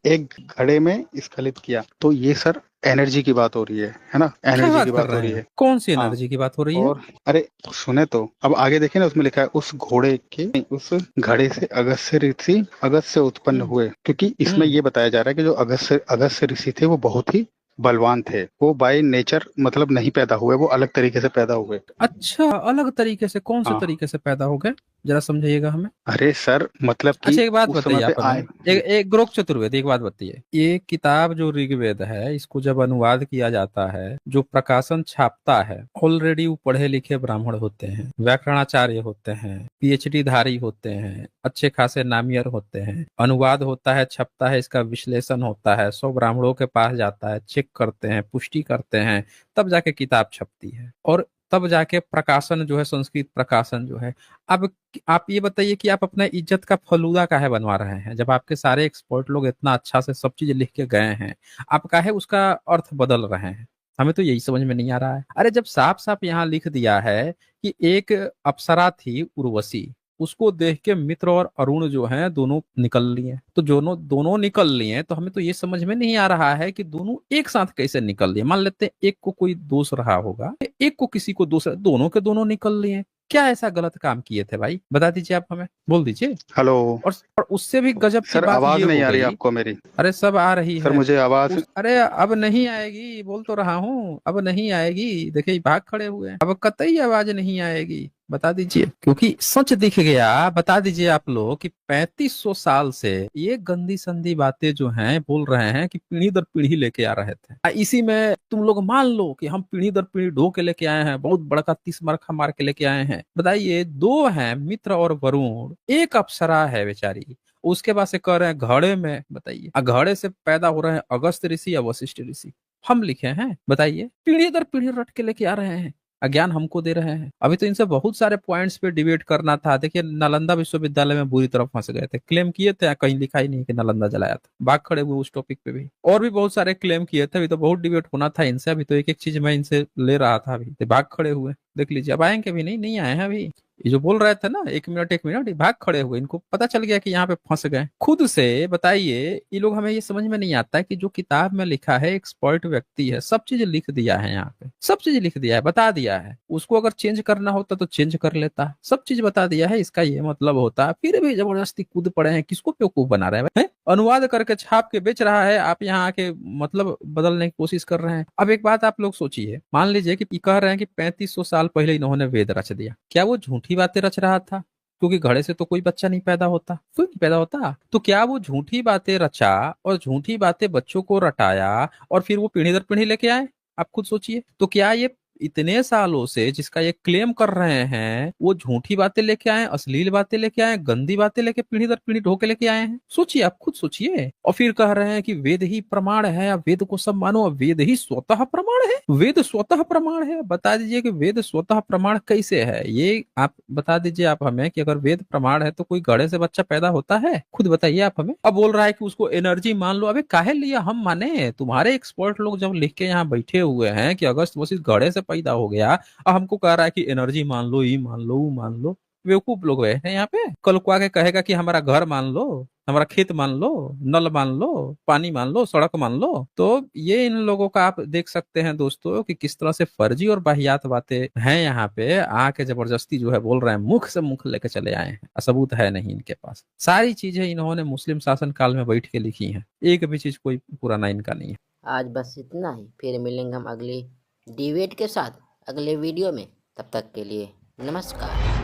एक घड़े में स्खलित किया, तो ये सर एनर्जी की बात हो रही है ना, क्या एनर्जी बात की कर बात हो रहे रही हैं? है। कौन सी हाँ। एनर्जी की बात हो रही है? और अरे सुने तो, अब आगे देखें ना, उसमें लिखा है उस घोड़े के उस घड़े से अगस्त्य उत्पन्न हम्म। हुए, क्योंकि इसमें हम्म। ये बताया जा रहा है कि जो अगस्त्य ऋषि थे वो बहुत ही बलवान थे। वो बाय नेचर मतलब नहीं पैदा हुए, वो अलग तरीके से पैदा हुए। अच्छा, अलग तरीके से? कौन से हाँ। तरीके से पैदा हो गए, जरा समझाइएगा हमें। अरे सर मतलब कि अच्छा, एक बात उस समय बताइए पे आप हमें। आए। एक एक ग्रोक चतुर्वेद, एक बात बताइए। ये किताब जो ऋग्वेद है, इसको जब अनुवाद किया जाता है, जो प्रकाशन छापता है, ऑलरेडी वो पढ़े लिखे ब्राह्मण होते हैं, व्याकरणाचार्य होते हैं, पीएचडी धारी होते हैं, अच्छे खासे नामियर होते हैं। अनुवाद होता है, छपता है, इसका विश्लेषण होता है, 100 ब्राह्मणों के पास जाता है, चेक करते हैं, पुष्टि करते हैं, तब जाके किताब छपती है। और तब जाके प्रकाशन जो है, संस्कृत प्रकाशन जो है। अब आप ये बताइए कि आप अपना इज्जत का फलूदा काहे बनवा रहे हैं, जब आपके सारे एक्सपर्ट लोग इतना अच्छा से सब चीज लिख के गए हैं, आप काहे उसका अर्थ बदल रहे हैं? हमें तो यही समझ में नहीं आ रहा है। अरे जब साफ साफ यहाँ लिख दिया है कि एक अप्सरा थी उर्वशी, उसको देख के मित्र और अरुण जो हैं दोनों निकल लिए, तो दोनों दोनों निकल लिए, तो हमें तो ये समझ में नहीं आ रहा है कि दोनों एक साथ कैसे निकल लिए। मान लेते हैं एक को कोई दोष रहा होगा, एक को किसी को दोष, दोनों के दोनों निकल लिए। क्या ऐसा गलत काम किए थे भाई, बता दीजिए आप हमें, बोल दीजिए। हेलो। और उससे भी गजब की सर बात आवाज ये नहीं हो आ रही गई। आपको मेरी? अरे सब आ रही सर है। मुझे आवाज। अरे अब नहीं आएगी, बोल तो रहा हूँ, अब नहीं आएगी। देखिए भाग खड़े हुए हैं, अब कतई आवाज नहीं आएगी, बता दीजिए, क्योंकि सच दिख गया। बता दीजिए आप लोग कि 3500 साल से ये गंदी संदी बातें जो हैं बोल रहे हैं कि पीढ़ी दर पीढ़ी लेके आ रहे थे। इसी में तुम लोग मान लो कि हम पीढ़ी दर पीढ़ी ढो के लेके आए हैं, बहुत बड़का 30 मरखा मार के लेके आए हैं। बताइए, दो हैं मित्र और वरुण, एक अप्सरा है बेचारी, उसके बाद से कह रहे हैं घड़े में। बताइए, घड़े से पैदा हो रहे हैं अगस्त ऋषि या वशिष्ठ ऋषि, हम लिखे हैं? बताइए, पीढ़ी दर पीढ़ी रट के लेके आ रहे हैं, अज्ञान हमको दे रहे हैं। अभी तो इनसे बहुत सारे पॉइंट्स पे डिबेट करना था। देखिए, नालंदा विश्वविद्यालय में बुरी तरह फंस गए थे, क्लेम किए थे, कहीं लिखा ही नहीं कि नालंदा जलाया था, भाग खड़े हुए उस टॉपिक पे भी। और भी बहुत सारे क्लेम किए थे, अभी तो बहुत डिबेट होना था इनसे। अभी तो एक एक चीज मैं इनसे ले रहा था, अभी तो भाग खड़े हुए। देख लीजिए, अब आएंगे भी नहीं, नहीं आए हैं अभी। ये जो बोल रहे थे ना, एक मिनट एक मिनट, ये भाग खड़े हुए, इनको पता चल गया कि यहाँ पे फंस गए खुद से। बताइए, ये लोग, हमें ये समझ में नहीं आता है कि जो किताब में लिखा है, एक्सपर्ट व्यक्ति है, सब चीज लिख दिया है यहाँ पे, सब चीज लिख दिया है, बता दिया है। उसको अगर चेंज करना होता तो चेंज कर लेता, सब चीज बता दिया है। इसका ये मतलब होता, फिर भी जबरदस्ती कूद पड़े हैं। किसको बेवकूफ बना रहे हैं? अनुवाद करके छाप के बेच रहा है, आप यहाँ आके मतलब बदलने की कोशिश कर रहे हैं। अब एक बात आप लोग सोचिए, मान लीजिए कि कह रहे हैं कि 3500 साल पहले इन्होंने वेद रच दिया, क्या वो झूठी बातें रच रहा था? क्योंकि घड़े से तो कोई बच्चा नहीं पैदा होता, कोई नहीं पैदा होता, तो क्या वो झूठी बातें रचा और झूठी बातें बच्चों को रटाया और फिर वो पीढ़ी दर पीढ़ी लेके आए? आप खुद सोचिए। तो क्या ये इतने सालों से जिसका ये क्लेम कर रहे हैं वो झूठी बातें लेके आए, अश्लील बातें लेके आए, गंदी बातें लेके पीढ़ी दर पीढ़ी ढोके लेके आए हैं। सोचिए, आप खुद सोचिए। और फिर कह रहे हैं कि वेद ही प्रमाण है, अब वेद को सब मानो, अब वेद ही स्वतः प्रमाण है। वेद स्वतः प्रमाण है? बता दीजिए कि वेद स्वतः प्रमाण कैसे है? ये आप बता दीजिए आप हमें कि अगर वेद प्रमाण है तो कोई घड़े से बच्चा पैदा होता है? खुद बताइए आप हमें। अब बोल रहा है कि उसको एनर्जी मान लो। अबे काहे लिया हम माने? तुम्हारे एक्सपर्ट लोग जब लिख के यहाँ बैठे हुए हैं कि अगस्त वसीत घड़े से पैदा हो गया, और हमको कह रहा है कि एनर्जी मान लो, ये मान लो, वो मान लो। बेवकूफ लोग बैठे हैं यहाँ पे। कल को आके कहेगा कि हमारा घर मान लो, हमारा खेत मान लो, नल मान लो, पानी मान लो, सड़क मान लो। तो ये इन लोगों का आप देख सकते हैं दोस्तों कि किस तरह से फर्जी और वाहियात बातें हैं। यहाँ पे आके जबरदस्ती जो है बोल रहे हैं, मुख से मुख लेके चले आए हैं, सबूत है नहीं इनके पास। सारी चीजें इन्होंने मुस्लिम शासन काल में बैठ के लिखी हैं, एक भी चीज कोई पुराना इनका नहीं है। आज बस इतना ही, फिर मिलेंगे हम अगले डिबेट के साथ अगले वीडियो में। तब तक के लिए नमस्कार।